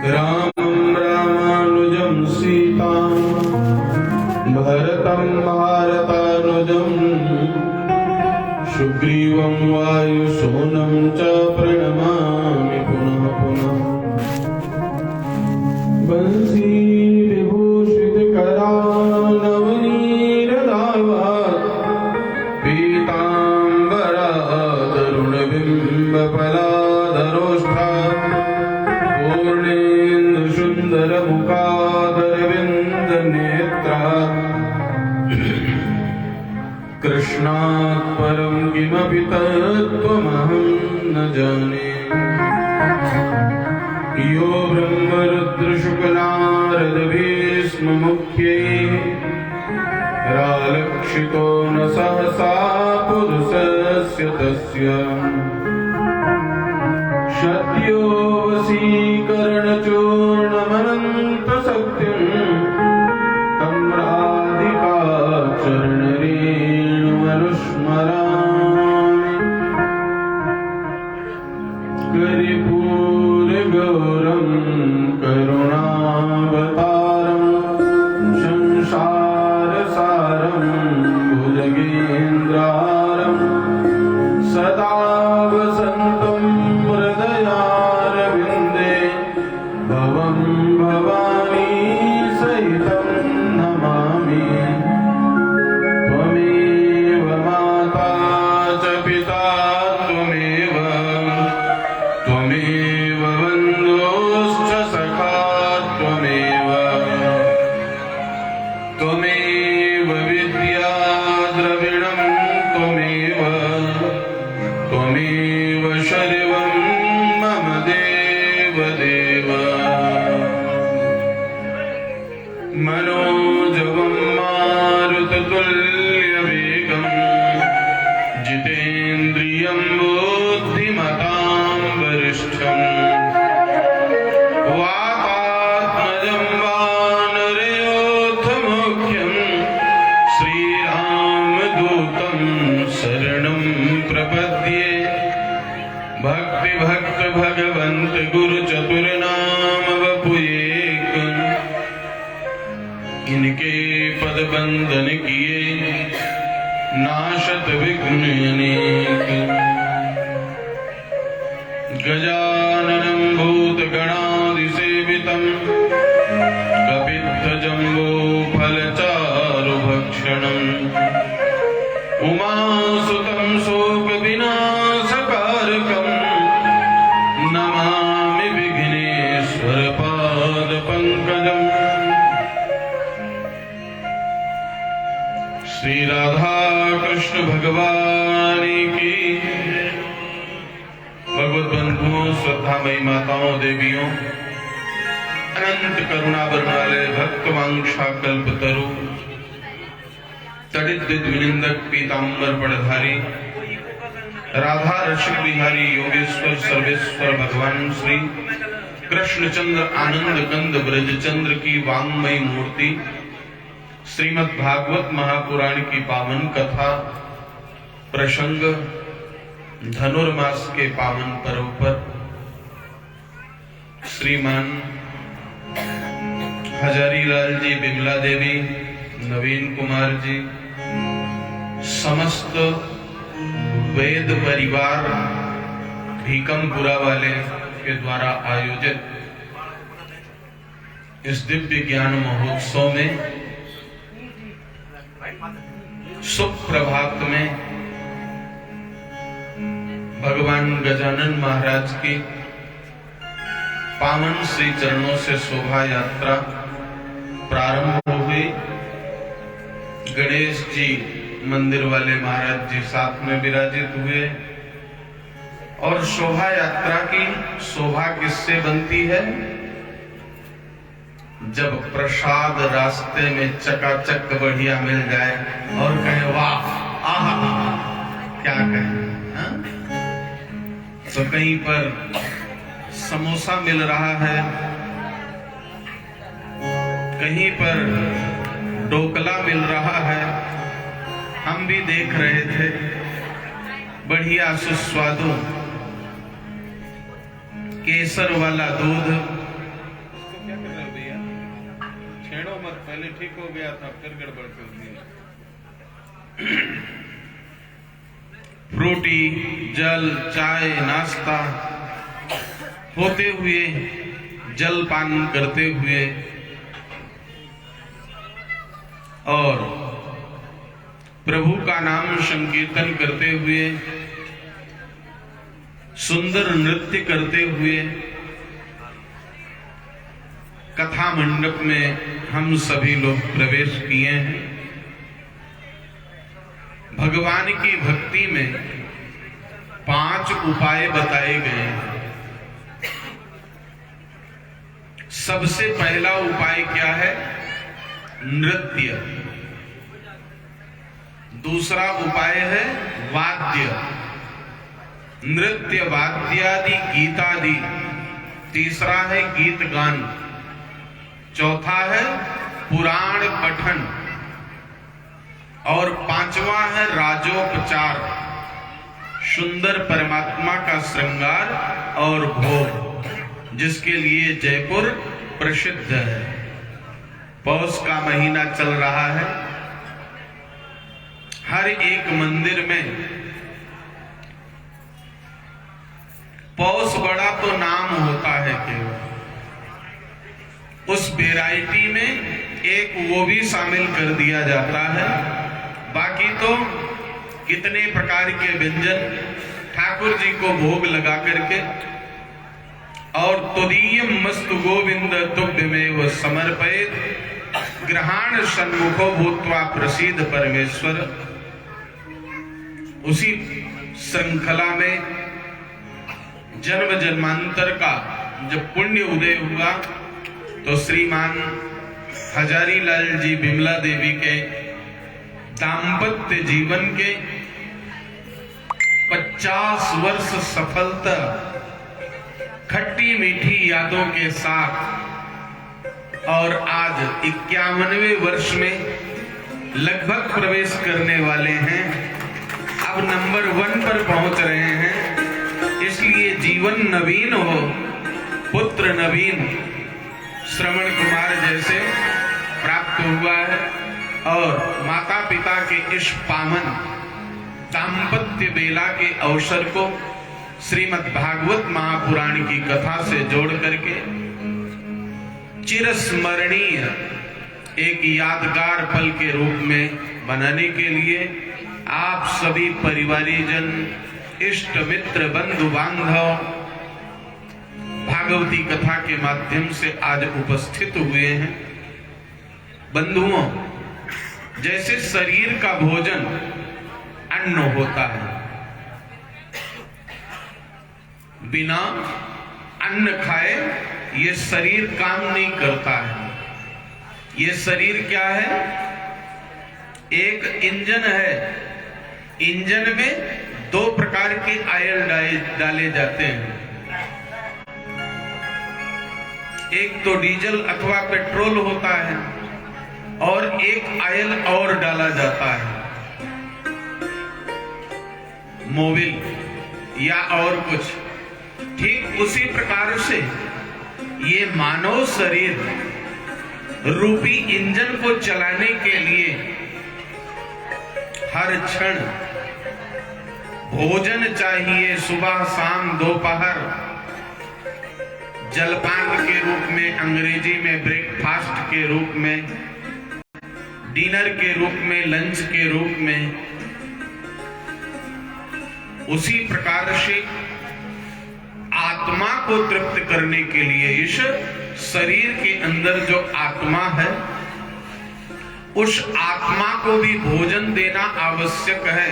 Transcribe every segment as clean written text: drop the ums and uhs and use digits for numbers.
रामं रामानुजं सीतां भरतं भारतानुजं सुग्रीवं वायुसूनं च प्रणमामि पुनः पुनः। बंसी विभूषित करानवनीरदावा पीताम्बरा तरुणबिम्बफलाधरोष्ठा पूर्णेन्दुसुन्दरमुखादरविन्दनेत्रा कृष्णात् परं किमपि तत्त्वमहं न जाने। यो ब्रह्मरुद्रशुक्लारदभीष्ममुख्यैः रालक्षितो न सहसा पुरुषस्य तस्य सद्यो वशीकरणचूर्णमनन्तशक्तिं तं राधिकाचरणरेणुमनुस्मरामि। कर्पूरगौरं करुणावतारं संसारसारं भुजगेन्द्रहारं सदा वसन्तं हृदयारविन्दे भवं भवानी सहितं नमामि। त्वमेव माता च पिता त्वमेव बन्धुश्च सखा त्वमेव विद्या द्रविणं त्वमेव शर्वं मम देवदेव। मनोजवं मारुततुल्यवेगं जितेन्द्रियं बुद्धिमतां वरिष्ठम् वातात्मजं वानरयोधमुख्यं श्रीरामदूतं शरणं प्रपद्ये। भक्तिभक्त भगवन्त गुरु चतुर्नाम वपुयेक इनके पद बंदन किए नाशत विघ्न अनेक। गजाननं भूतगणादिसेवितं कपित्थजम्बूफलचारुभक्षणम् उमासुतं शोकविनाशकारकं नमामि विघ्नेश्वरपादपङ्कजम्। श्री राधा कृष्ण भगवान की। भगवत बंधुओं, श्रद्धामयी माताओं, देवियों, अनंत करुणा वाले भक्तवांछा कल्पतरु तड़ित द्विनिंदक पीतांबर पड़धारी राधा रसिक बिहारी योगेश्वर सर्वेश्वर भगवान श्री कृष्णचंद्र आनंद कंद ब्रजचंद्र की वांगमयी मूर्ति श्रीमद् भागवत महापुराण की पावन कथा प्रसंग धनुर्मास के पावन पर्व पर श्रीमान हजारीलाल जी, बिमला देवी, नवीन कुमार जी, समस्त वेद परिवार भीकमपुरा वाले के द्वारा आयोजित इस दिव्य ज्ञान महोत्सव में सुप्रभात में भगवान गजानन महाराज की पावन श्री चरणों से शोभा यात्रा प्रारंभ हो गई। गणेश जी मंदिर वाले महाराज जी साथ में विराजित हुए और शोभा यात्रा की शोभा किससे बनती है? जब प्रसाद रास्ते में चकाचक बढ़िया मिल जाए और कहे वाह आहा, क्या कहें। तो कहीं पर समोसा मिल रहा है, कहीं पर ढोकला मिल रहा है, हम भी देख रहे थे। बढ़िया सुस्वादु केसर वाला दूध पहले ठीक हो गया था, फिर गड़बड़ कर दी। फ्रूटी, जल, चाय, नाश्ता होते हुए, जल पान करते हुए और प्रभु का नाम संकीर्तन करते हुए, सुंदर नृत्य करते हुए कथा मंडप में हम सभी लोग प्रवेश किए हैं। भगवान की भक्ति में 5 उपाय बताए गए हैं। सबसे पहला उपाय क्या है? नृत्य। दूसरा उपाय है वाद्य, नृत्य वाद्यादि गीतादि। तीसरा है गीत गान। चौथा है पुराण पठन और 5वां है राजोपचार, सुंदर परमात्मा का श्रृंगार और भोग, जिसके लिए जयपुर प्रसिद्ध है। पौष का महीना चल रहा है। हर एक मंदिर में पौष बड़ा तो नाम होता है केवल, उस वैरायटी में एक वो भी शामिल कर दिया जाता है। बाकी तो कितने प्रकार के व्यंजन ठाकुर जी को भोग लगा करके और तुदीयम मस्तु गोविंद तुभ्यमेव समर्पयेत् ग्रहाण सन्मुखो भूत्वा प्रसीद परमेश्वर। उसी श्रृंखला में जन्म जन्मांतर का जब पुण्य उदय हुआ तो श्रीमान हजारी लाल जी बिमला देवी के दाम्पत्य जीवन के 50 वर्ष सफलता खट्टी मीठी यादों के साथ और आज 51वें वर्ष में लगभग प्रवेश करने वाले हैं। अब नंबर 1 पर पहुंच रहे हैं। इसलिए जीवन नवीन हो, पुत्र नवीन श्रवण कुमार जैसे प्राप्त हुआ है और माता पिता के इस पावन दाम्पत्य बेला के अवसर को श्रीमद् भागवत महापुराण की कथा से जोड़ करके चिरस्मरणीय एक यादगार पल के रूप में बनाने के लिए आप सभी परिवारीजन, इष्ट मित्र, बंधु बांधव भागवती कथा के माध्यम से आज उपस्थित हुए हैं। बंधुओं, जैसे शरीर का भोजन अन्न होता है, बिना अन्न खाए ये शरीर काम नहीं करता है। ये शरीर क्या है? एक इंजन है। इंजन में 2 प्रकार के आयल डाले जाते हैं। एक तो डीजल अथवा पेट्रोल होता है और एक आयल और डाला जाता है, मोबिल या और कुछ। ठीक उसी प्रकार से ये मानव शरीर रूपी इंजन को चलाने के लिए हर क्षण भोजन चाहिए। सुबह शाम दोपहर जलपान के रूप में, अंग्रेजी में ब्रेकफास्ट के रूप में, डिनर के रूप में, लंच के रूप में। उसी प्रकार से आत्मा को तृप्त करने के लिए इस शरीर के अंदर जो आत्मा है, उस आत्मा को भी भोजन देना आवश्यक है।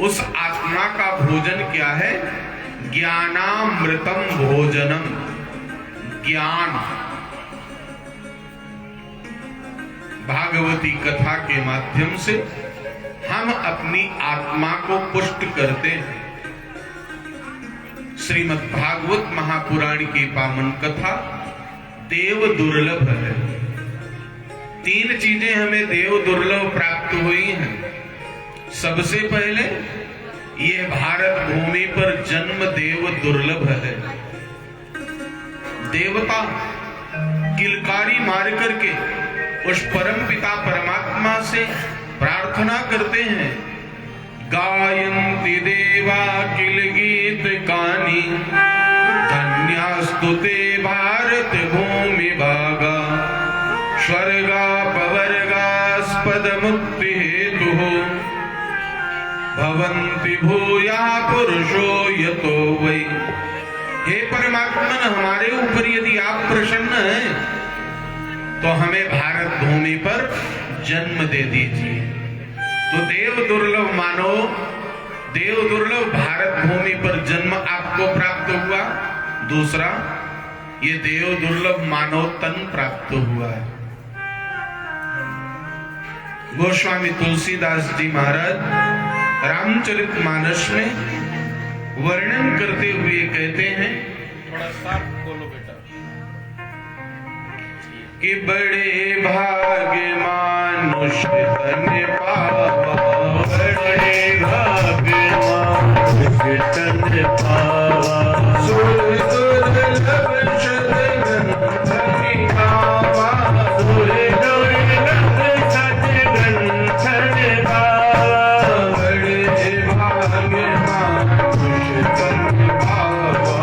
उस आत्मा का भोजन क्या है? ज्ञानामृतम भोजनम, ज्ञान। भागवती कथा के माध्यम से हम अपनी आत्मा को पुष्ट करते हैं। श्रीमद् भागवत महापुराण की पावन कथा देव दुर्लभ है। 3 चीजें हमें देव दुर्लभ प्राप्त हुई हैं। सबसे पहले ये भारत भूमि पर जन्म देव दुर्लभ है। देवता किलकारी मार करके उस परम पिता परमात्मा से प्रार्थना करते हैं। गायन्ति देवा किल गीत कानी, धन्यास्तु ते भारत भूमि भागा, स्वर्गापवर्गास्पद मुक्ति हेतु, भवन्ति भूया पुरुषो यतो वै। हे परमात्मन, हमारे ऊपर यदि आप प्रसन्न हैं तो हमें भारत भूमि पर जन्म दे दीजिए। तो देव दुर्लभ मानो, देव दुर्लभ भारत भूमि पर जन्म आपको प्राप्त हुआ। दूसरा, ये देव दुर्लभ मानव तन प्राप्त हुआ है। गोस्वामी तुलसीदास जी महाराज रामचरितमानस में वर्णन करते हुए कहते हैं, थोड़ा साफ बोलो बेटा, कि बड़े भाग्य मानुष तन पावा, बड़े भाग्य मानुष तन पावा, सुर दुर्लभ सद्गुण धनि पावा, सुर दुर्लभ सद्गुण धनि पावा, बड़े भाग्य मानुष तन पावा,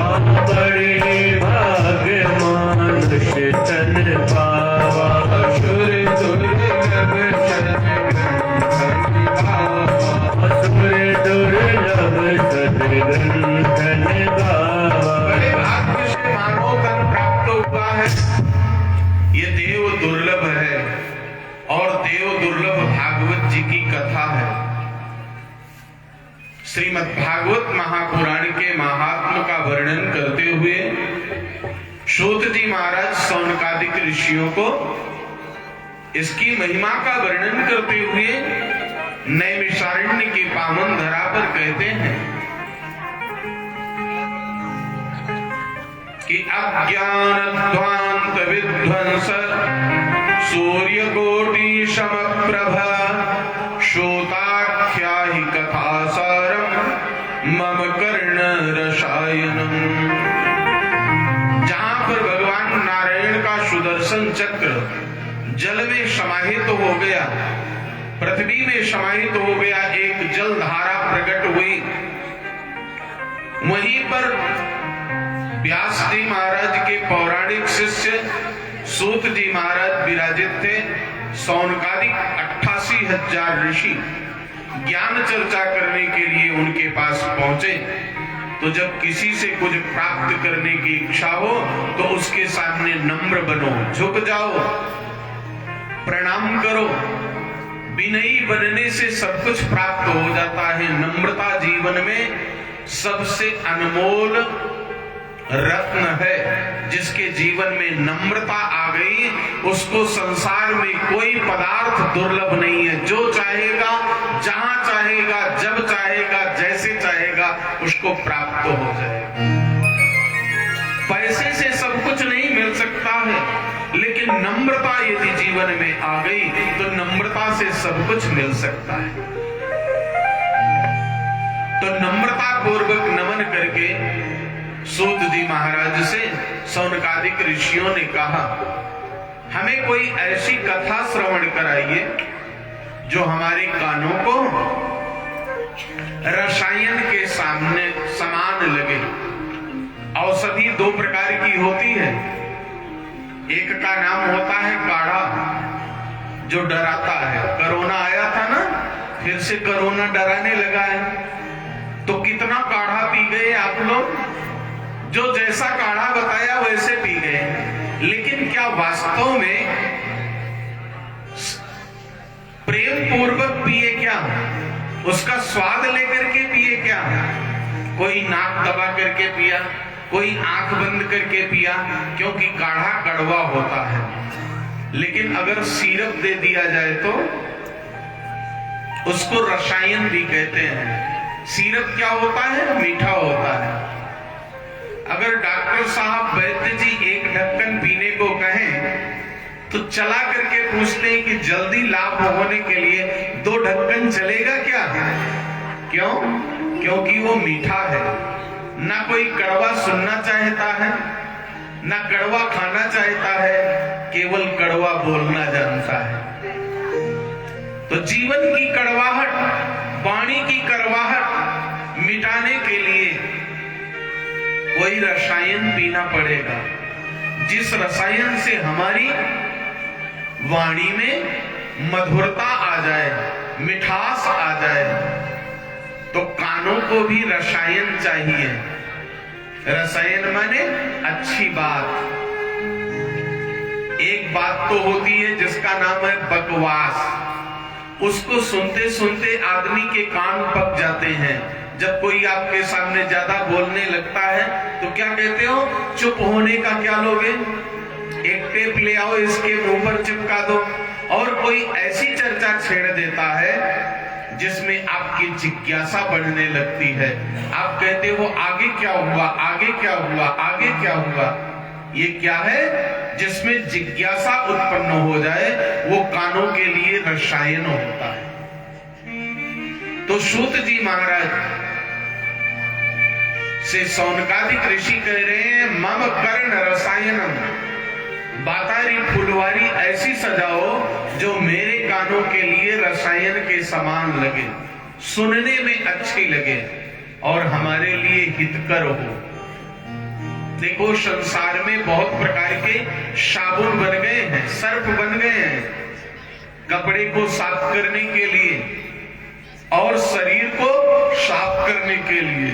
बड़े भाग्य मानुष तन पावा, सुर दुर्लभ सद्गुण धनि पावा, सुर दुर्लभ सद्गुण धनि पावा। बड़े भाग्य से मानव तन प्राप्त हुआ है। ये देव दुर्लभ है और देव दुर्लभ भागवत जी की कथा है। श्रीमद् भागवत महापुराण के महात्म का वर्णन करते हुए सूत जी महाराज सौनकादिक ऋषियों को इसकी महिमा का वर्णन करते हुए नैमिषारण्य की पावन धरा पर कहते हैं कि अज्ञान ध्वांत विध्वंस सूर्य कोटि समप्रभ, श्रोताख्या ही कथा सारम मम कर्ण रसायनम। जहां पर भगवान नारायण का सुदर्शन चक्र जल में समाहित हो गया, पृथ्वी में समाहित हो गया, एक जल धारा प्रकट हुई। वहीं पर व्यास जी महाराज के पौराणिक शिष्य सूत जी महाराज विराजित थे। सौनकादिक 88,000 ऋषि ज्ञान चर्चा करने के लिए उनके पास पहुंचे। तो जब किसी से कुछ प्राप्त करने की इच्छा हो तो उसके सामने नम्र बनो, झुक जाओ, प्रणाम करो। विनयी बनने से सब कुछ प्राप्त हो जाता है। नम्रता जीवन में सबसे अनमोल रत्न है। जिसके जीवन में नम्रता आ गई उसको संसार में कोई पदार्थ दुर्लभ नहीं है। जो चाहेगा, जहां चाहेगा, जब चाहेगा, जैसे चाहेगा उसको प्राप्त हो जाएगा। पैसे से सब कुछ नहीं मिल सकता है, लेकिन नम्रता यदि जीवन में आ गई तो नम्रता से सब कुछ मिल सकता है। तो नम्रता पूर्वक नमन करके सूत जी महाराज से सौनकादिक ऋषियों ने कहा, हमें कोई ऐसी कथा श्रवण कराइए जो हमारे कानों को रसायन के सामने समान लगे। औषधि दो प्रकार की होती है। एक का नाम होता है काढ़ा, जो डराता है। कोरोना आया था ना, फिर से कोरोना डराने लगा है। तो कितना काढ़ा पी गए आप लोग? जो जैसा काढ़ा बताया वैसे पी गए, लेकिन क्या वास्तव में प्रेम पूर्वक पिए क्या? उसका स्वाद लेकर के पिए क्या? कोई नाक दबा करके पिया, कोई आंख बंद करके पिया, क्योंकि काढ़ा कड़वा होता है। लेकिन अगर सिरप दे दिया जाए तो उसको रसायन भी कहते हैं। सिरप क्या होता है? मीठा होता है। अगर डॉक्टर साहब वैद्य जी एक ढक्कन पीने को कहें तो चला करके पूछते हैं कि जल्दी लाभ होने के लिए 2 ढक्कन चलेगा क्या? क्यों? क्योंकि वो मीठा है। ना कोई कड़वा सुनना चाहता है, ना कड़वा खाना चाहता है। केवल कड़वा बोलना जानता है। तो जीवन की कड़वाहट, वाणी की कड़वाहट मिटाने के लिए कोई रसायन पीना पड़ेगा, जिस रसायन से हमारी वाणी में मधुरता आ जाए, मिठास आ जाए। तो कानों को भी रसायन चाहिए। रसायन माने अच्छी बात। एक बात तो होती है जिसका नाम है बकवास। उसको सुनते सुनते आदमी के कान पक जाते हैं। जब कोई आपके सामने ज्यादा बोलने लगता है तो क्या कहते हो? चुप होने का क्या लोगे? एक टेप ले आओ, इसके मुंह पर चिपका दो। और कोई ऐसी चर्चा छेड़ देता है जिसमें आपकी जिज्ञासा बढ़ने लगती है। आप कहते हो आगे क्या हुआ, आगे क्या हुआ, आगे क्या हुआ। ये क्या है? जिसमें जिज्ञासा उत्पन्न हो जाए वो कानों के लिए रसायन होता है। तो सूत जी महाराज से शौनकादिक ऋषि कह रहे हैं, मम कर्ण रसायनम, बातारी फुलवारी ऐसी सजाओ जो मेरे कानों के लिए रसायन के समान लगे, सुनने में अच्छी लगे और हमारे लिए हितकर हो। देखो संसार में बहुत प्रकार के साबुन बन गए हैं, सर्फ बन गए हैं कपड़े को साफ करने के लिए और शरीर को साफ करने के लिए।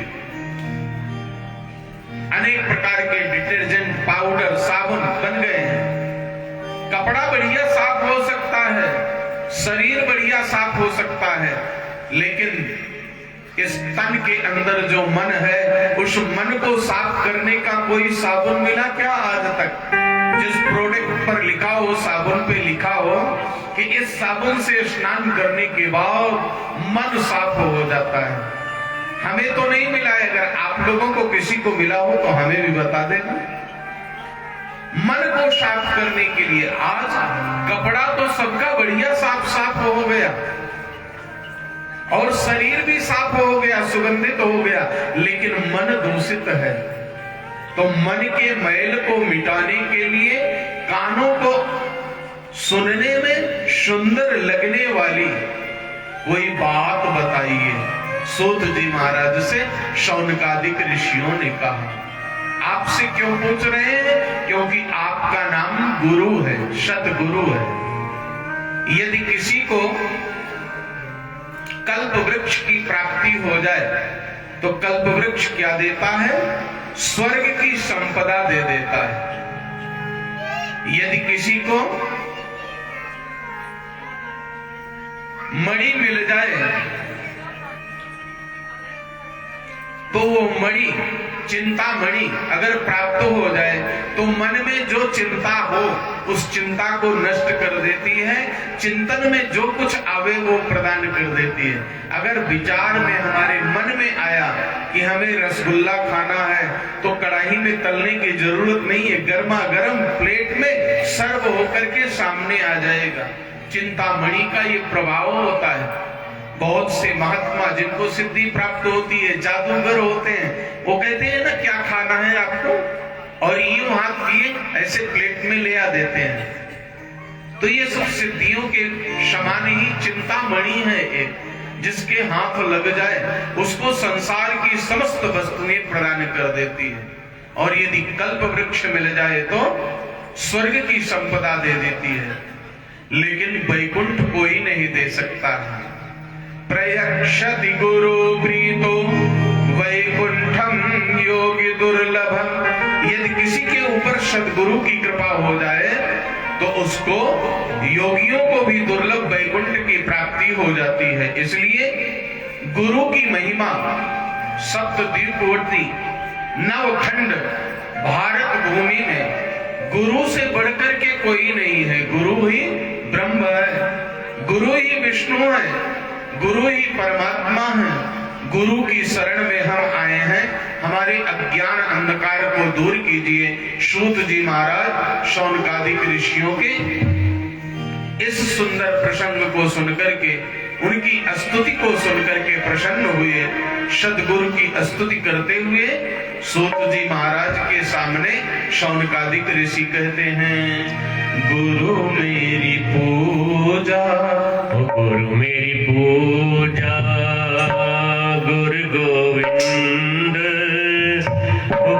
अनेक प्रकार के डिटर्जेंट, पाउडर, साबुन बन गए हैं। कपड़ा बढ़िया साफ हो सकता है, शरीर बढ़िया साफ हो सकता है, लेकिन इस तन के अंदर जो मन है उस मन को साफ करने का कोई साबुन मिला क्या आज तक? जिस प्रोडक्ट पर लिखा हो, साबुन पे लिखा हो कि इस साबुन से स्नान करने के बाद मन साफ हो जाता है, हमें तो नहीं मिला है। अगर आप लोगों को किसी को मिला हो तो हमें भी बता देना। मन को साफ करने के लिए आज कपड़ा तो सबका बढ़िया साफ साफ हो गया और शरीर भी साफ हो गया, सुगंधित हो गया, लेकिन मन दूषित है। तो मन के मैल को मिटाने के लिए कानों को सुनने में सुंदर लगने वाली कोई बात बताइए। सूत जी महाराज से शौनकादिक ऋषियों ने कहा। आपसे क्यों पूछ रहे हैं? क्योंकि आपका नाम गुरु है, सतगुरु है। यदि किसी को कल्प वृक्ष की प्राप्ति हो जाए तो कल्प वृक्ष क्या देता है? स्वर्ग की संपदा दे देता है। यदि किसी को मणि मिल जाए तो वो मणि, चिंता मणि अगर प्राप्त हो जाए तो मन में जो चिंता हो उस चिंता को नष्ट कर देती है। चिंतन में जो कुछ आवे वो प्रदान कर देती है। अगर विचार में हमारे मन में आया कि हमें रसगुल्ला खाना है तो कढ़ाई में तलने की जरूरत नहीं है, गर्मा गर्म प्लेट में सर्व होकर के सामने आ जाएगा। चिंतामणि का ये प्रभाव होता है। बहुत से महात्मा जिनको सिद्धि प्राप्त होती है, जादूगर होते हैं, वो कहते हैं ना क्या खाना है आपको, और यूं हाथ दिए ऐसे प्लेट में ले आ देते हैं। तो ये सब सिद्धियों के समान ही चिंतामणि है एक, जिसके हाथ लग जाए उसको संसार की समस्त वस्तुएं प्रदान कर देती है। और यदि कल्प वृक्ष मिल जाए तो स्वर्ग की संपदा दे देती है। लेकिन वैकुंठ कोई नहीं दे सकता है। प्रयक्षति गुरु प्रीतो वैकुंठम योगी दुर्लभम। यदि किसी के ऊपर सद्गुरु की कृपा हो जाए तो उसको योगियों को भी दुर्लभ वैकुंठ की प्राप्ति हो जाती है। इसलिए गुरु की महिमा सप्तद्वीपवर्ती नवखंड भारत भूमि में गुरु से बढ़कर के कोई नहीं है। गुरु ही ब्रह्म है, गुरु ही विष्णु है, गुरु ही परमात्मा है। गुरु की शरण में हम आए हैं। हमारे अज्ञान अंधकार को दूर कीजिए। सूत जी महाराज शौनकादिक ऋषियों के इस सुंदर प्रसंग को सुनकर के, उनकी स्तुति को सुनकर के प्रसन्न हुए। सद्गुरु की स्तुति करते हुए सूत जी महाराज के सामने शौनकादिक ऋषि कहते हैं, गुरु मेरी पूजा, गुरु मेरी पूजा, गुरु गोविंद,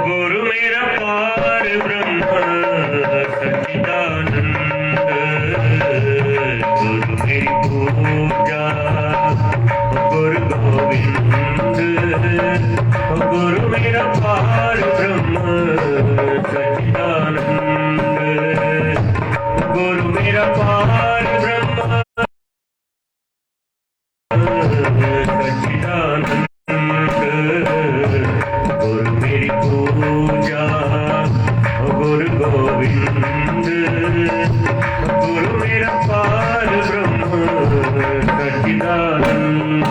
गुरु मेरा पार ब्रह्म सच्चिदानंद। गुरु मेरी पूजा, गुरु गोविंद, गुरु मेरा पार ब्रह्म सच्चिदानंद। गुरु मेरा पार ब्रह्म सच्चिदानंद। गुरु मेरी पूजा, गुरु गोविंद, गुरु मेरा पार ब्रह्म सच्चिदानंद।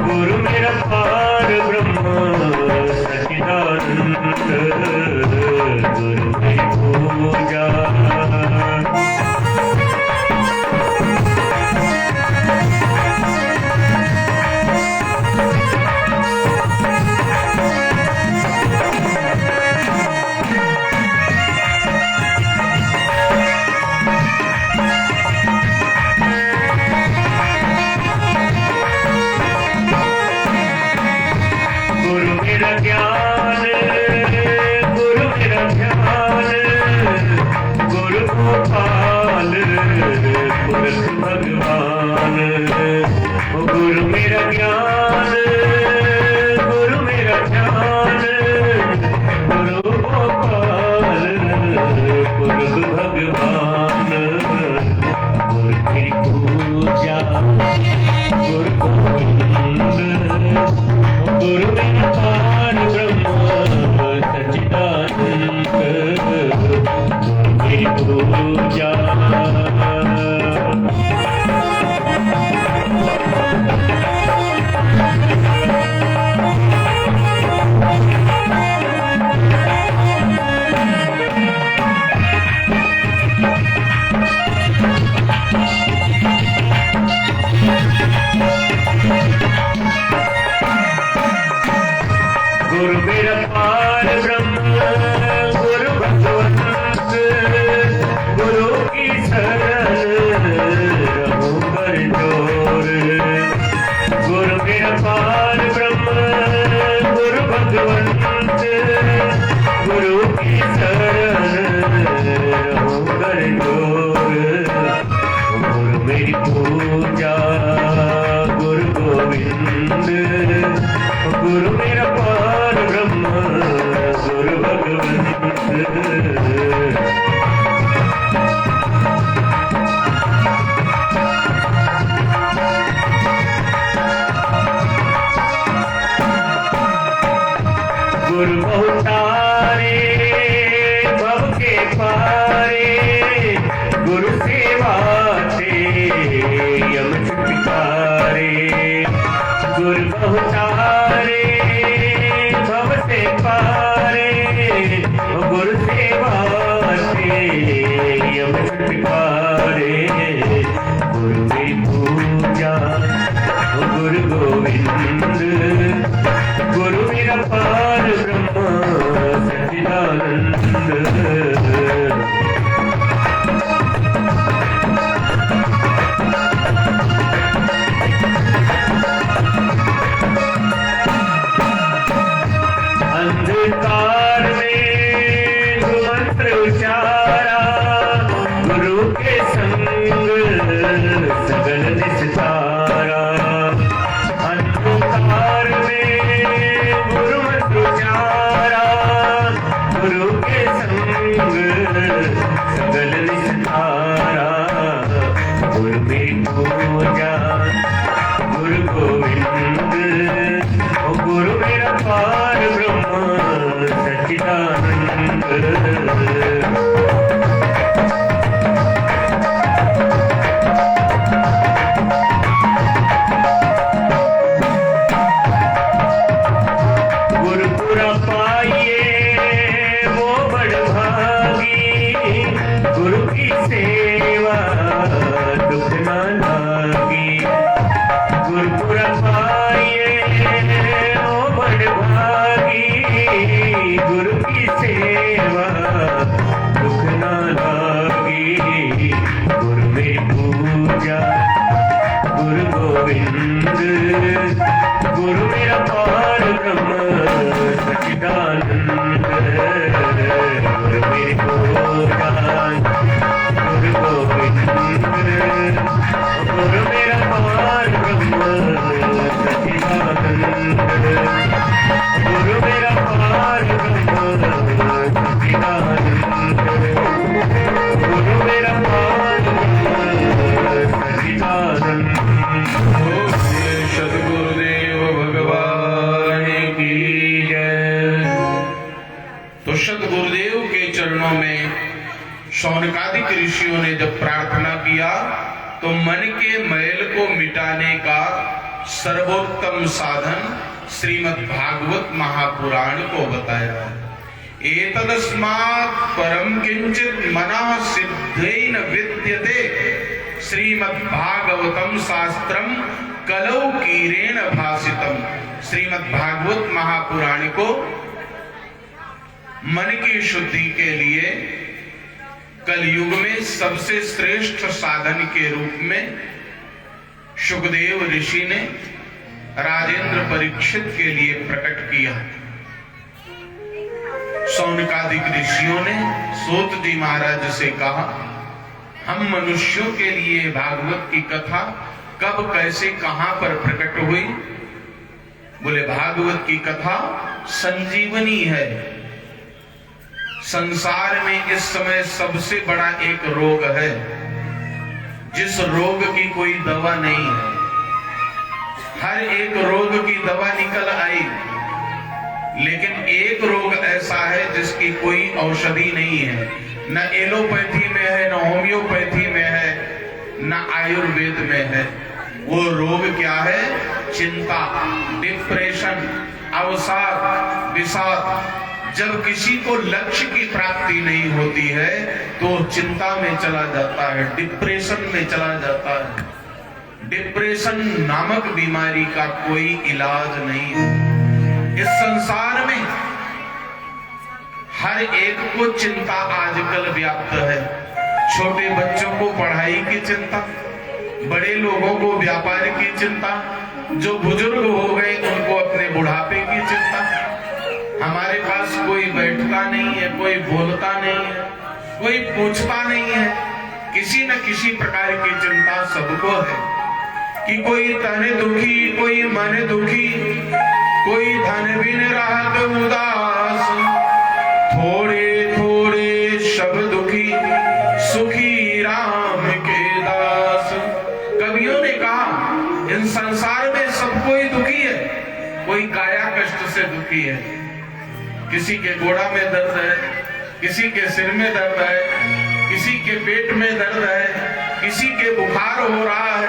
गुरु मेरा पार ब्रह्म सच्चिदानंद। गुरु मेरी पूजा, ज्ञान, गुरु मेरा ध्यान, गुरु गोपाल पुरख भगवान। गुरु मेरा ज्ञान, गुरु मेरा ध्यान, गुरु गोपाल पुरख भगवान। गुरु मेरी पूजा, गुरु गोविंद, गुरु मेरा पार ब्रह्म सच्चिदानंद। गुरु मेरी पूजा, गुरु मेरा पार ब्रह्म, गुरु भगवंत, गुरु की शरण रहूं कर जोर। गुरु मेरा पार ब्रह्म, गुरु भगवंत, गुरु की शरण रहूं कर जोर। गुरु मेरी पूजा, गुरु गोविंद, गुरु मेरा पार ब्रह्म गुरु भगवंत। गुरु बहुतारे भव के पारे, गुरु सेवा से यम छुटकारे। गुरु बहुतारे गुरु मेरी पूजा गुरु गोविंद ओ गुरु मेरा पार ब्रह्म सच्चिदानंद। गुरुपुरा पाइए वो बड़भागी, गुरु की सेवा दुख न लागी। गुरुपुरा पाइए वो बड़भागी, गुरु की सेवा दुख न लागी। गुरु मेरी पूजा गुरु गोविंद, गुरु मेरा पार ब्रह्म सच्चिदानंद। गुरु मेरी पूजा गुरु गोविंद, गुरु मेरा पार ब्रह्म सच्चिदानंद। गुरु मेरा पार ब्रह्म सच्चिदानंद। गुरु मेरा पार ब्रह्म सच्चिदानंद। सदगुरुदेव भगवान की जय। तो सदगुरुदेव के चरणों में शौनकादिक ऋषियों ने जब प्रार्थना किया तो मन के मैल को मिटाने का सर्वोत्तम साधन श्रीमद् भागवत महापुराण को बताया। एतदस्मात् परम किंचित मनः सिद्धेन विद्यते श्रीमद् भागवतम शास्त्रम कलौ कीरेण भासितम। श्रीमद् भागवत महापुराण को मन की शुद्धि के लिए कलयुग में सबसे श्रेष्ठ साधन के रूप में शुकदेव ऋषि ने राजेंद्र परीक्षित के लिए प्रकट किया। शौनकादिक ऋषियों ने सूत जी महाराज से कहा, हम मनुष्यों के लिए भागवत की कथा कब कैसे कहां पर प्रकट हुई? बोले भागवत की कथा संजीवनी है। संसार में इस समय सबसे बड़ा एक रोग है जिस रोग की कोई दवा नहीं है। हर एक रोग की दवा निकल आई, लेकिन एक रोग ऐसा है जिसकी कोई औषधि नहीं है। न एलोपैथी में है, न होम्योपैथी में है, न आयुर्वेद में है। वो रोग क्या है? चिंता, डिप्रेशन, अवसाद, विषाद। जब किसी को लक्ष्य की प्राप्ति नहीं होती है तो चिंता में चला जाता है, डिप्रेशन में चला जाता है। डिप्रेशन नामक बीमारी का कोई इलाज नहीं है। इस संसार में हर एक को चिंता आजकल व्याप्त है। छोटे बच्चों को पढ़ाई की चिंता, बड़े लोगों को व्यापार की चिंता, जो बुजुर्ग हो गए उनको अपने बुढ़ापे की चिंता। हमारे पास कोई बैठता नहीं है, कोई बोलता नहीं है, कोई पूछता नहीं है। किसी न किसी प्रकार की चिंता सबको है कि कोई तने दुखी, कोई मन दुखी, कोई धन बिन रहत उदास, थोड़े थोड़े सब दुखी, सुखी राम के दास। कवियों ने कहा इन संसार में सब कोई दुखी है। कोई काया कष्ट से दुखी है, किसी के गोड़ा में दर्द है, किसी के सिर में दर्द है, किसी के पेट में दर्द है, किसी के बुखार हो रहा है,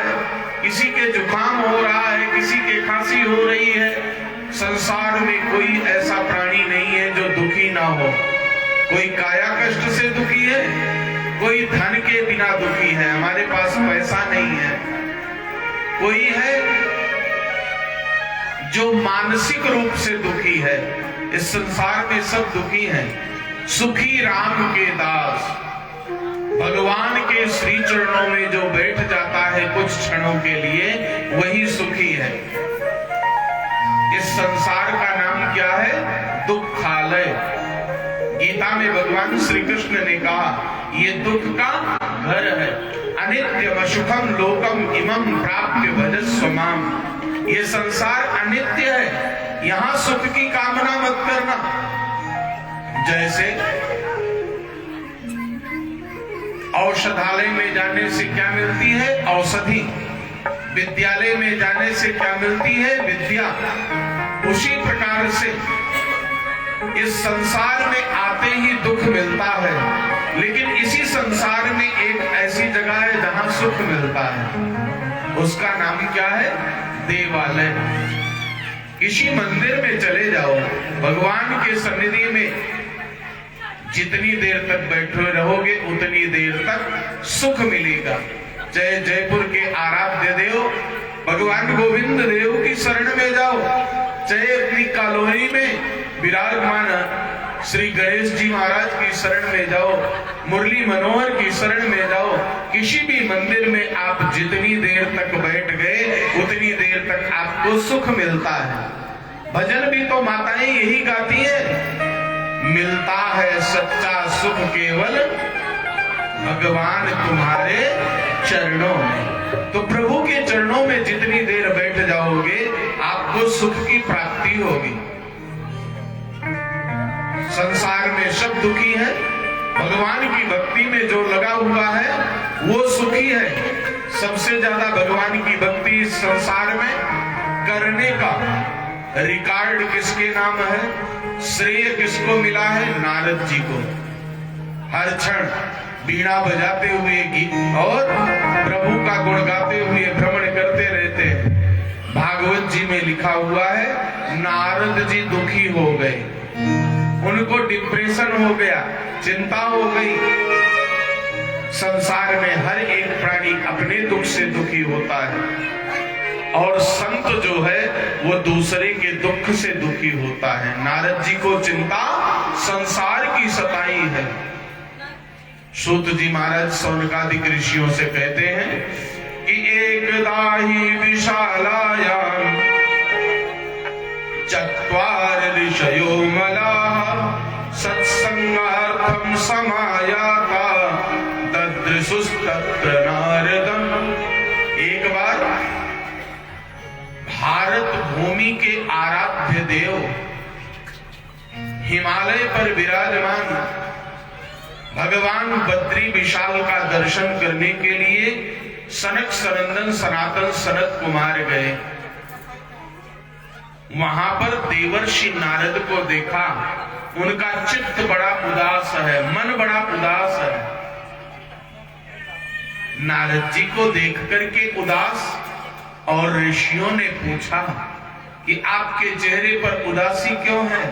किसी के जुकाम हो रहा है, किसी के खांसी हो रही है। संसार में कोई ऐसा प्राणी नहीं है जो दुखी ना हो। कोई काया कष्ट से दुखी है, कोई धन के बिना दुखी है, हमारे पास पैसा नहीं है। कोई है जो मानसिक रूप से दुखी है। इस संसार में सब दुखी हैं। सुखी राम के दास, भगवान के श्री चरणों में जो बैठ जाता है कुछ क्षणों के लिए, वही सुखी है। इस संसार का नाम क्या है? दुखालय। गीता में भगवान श्री कृष्ण ने कहा ये दुख का घर है। अनित्यम सुखम लोकम इमं प्राप्य भजस्व माम। ये संसार अनित्य है, यहां सुख की कामना मत करना। जैसे औषधालय में जाने से क्या मिलती है? औषधि। विद्यालय में जाने से क्या मिलती है? विद्या। उसी प्रकार से इस संसार में आते ही दुख मिलता है, लेकिन इसी संसार में एक ऐसी जगह है जहां सुख मिलता है। उसका नाम क्या है? देवालय। किसी मंदिर में चले जाओ, भगवान के सन्निधि में जितनी देर तक बैठे रहोगे उतनी देर तक सुख मिलेगा। चाहे जयपुर के आराध्य देव भगवान गोविंद देव की शरण में जाओ, चाहे अपनी कॉलोनी में विराजमान श्री गणेश जी महाराज की शरण में जाओ, मुरली मनोहर की शरण में जाओ, किसी भी मंदिर में आप जितनी देर तक बैठ गए उतनी देर तक आपको सुख मिलता है। भजन भी तो माताएं यही गाती हैं, मिलता है सच्चा सुख केवल भगवान तुम्हारे चरणों में। तो प्रभु के चरणों में जितनी देर बैठ जाओगे आपको सुख की प्राप्ति होगी। संसार में सब दुखी है, भगवान की भक्ति में जो लगा हुआ है वो सुखी है। सबसे ज्यादा भगवान की भक्ति इस संसार में करने का रिकॉर्ड किसके नाम है? श्रेय किसको मिला है? नारद जी को। हर क्षण बीड़ा बजाते हुए गीत और प्रभु का गुण गाते हुए भ्रमण करते रहते। भागवत जी में लिखा हुआ है नारद जी दुखी हो गए, उनको डिप्रेशन हो गया, चिंता हो गई। संसार में हर एक प्राणी अपने दुख से दुखी होता है और संत जो है वो दूसरे के दुख से दुखी होता है। नारद जी को चिंता संसार की सताई है। सूत जी महाराज सौनकादिक ऋषियों से कहते हैं कि एकदा ही विशालायाम चत्वार ऋषयो मलाः सत्संगार्थम समायाता तद्रसुस्तत्र नारदम्। एक बार भारत भूमि के आराध्य देव हिमालय पर विराजमान भगवान बद्री विशाल का दर्शन करने के लिए सनक सनंदन सनातन सनत कुमार गए। वहां पर देवर्षि नारद को देखा, उनका चित्त बड़ा उदास है, मन बड़ा उदास है। नारद जी को देख करके उदास और ऋषियों ने पूछा कि आपके चेहरे पर उदासी क्यों है?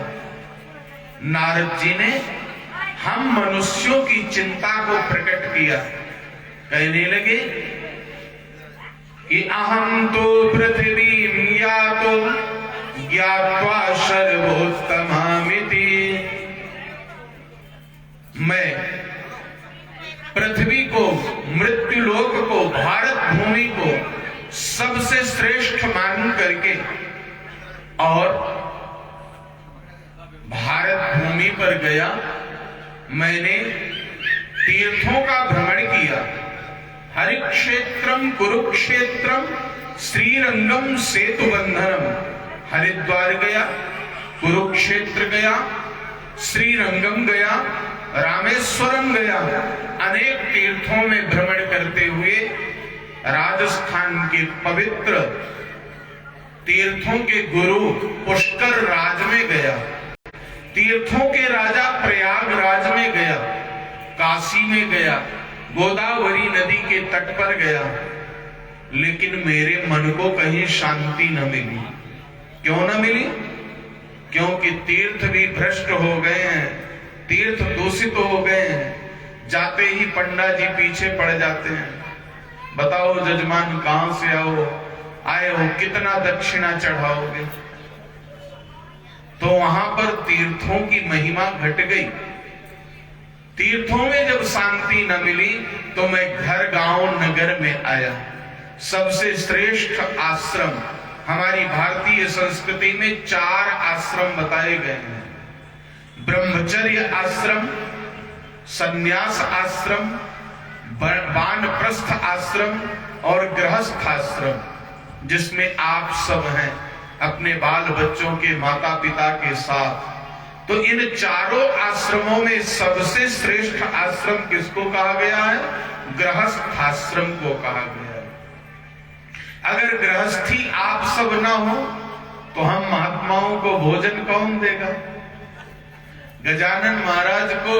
नारद जी ने हम मनुष्यों की चिंता को प्रकट किया। कहने लगे कि अहम तो पृथ्वी यातो ज्ञात्वा सर्वोत्तमामिति। मैं पृथ्वी को, मृत्युलोक को, भारत भूमि को सबसे श्रेष्ठ मान करके और भारत भूमि पर गया। मैंने तीर्थों का भ्रमण किया। हरिक्षेत्रम कुरुक्षेत्रम श्रीरंगम सेतुबंधनम। हरिद्वार गया, कुरुक्षेत्र गया, श्रीरंगम गया, रामेश्वरम गया। अनेक तीर्थों में भ्रमण करते हुए राजस्थान के पवित्र तीर्थों के गुरु पुष्कर राज में गया, तीर्थों के राजा प्रयागराज में गया, काशी में गया, गोदावरी नदी के तट पर गया, लेकिन मेरे मन को कहीं शांति न मिली। क्यों न मिली? क्योंकि तीर्थ भी भ्रष्ट हो गए हैं, तीर्थ दूषित हो गए हैं। जाते ही पंडा जी पीछे पड़ जाते हैं, बताओ जजमान कहां से आए हो, कितना दक्षिणा चढ़ाओगे? तो वहां पर तीर्थों की महिमा घट गई। तीर्थों में जब शांति न मिली तो मैं घर गांव नगर में आया। सबसे श्रेष्ठ आश्रम हमारी भारतीय संस्कृति में 4 आश्रम बताए गए हैं। ब्रह्मचर्य आश्रम, संन्यास आश्रम, वानप्रस्थ आश्रम और गृहस्थ आश्रम, जिसमें आप सब हैं अपने बाल बच्चों के माता पिता के साथ। तो इन चारों आश्रमों में सबसे श्रेष्ठ आश्रम किसको कहा गया है? गृहस्थाश्रम को कहा गया है। अगर गृहस्थी आप सब ना हो तो हम महात्माओं को भोजन कौन देगा? गजानन महाराज को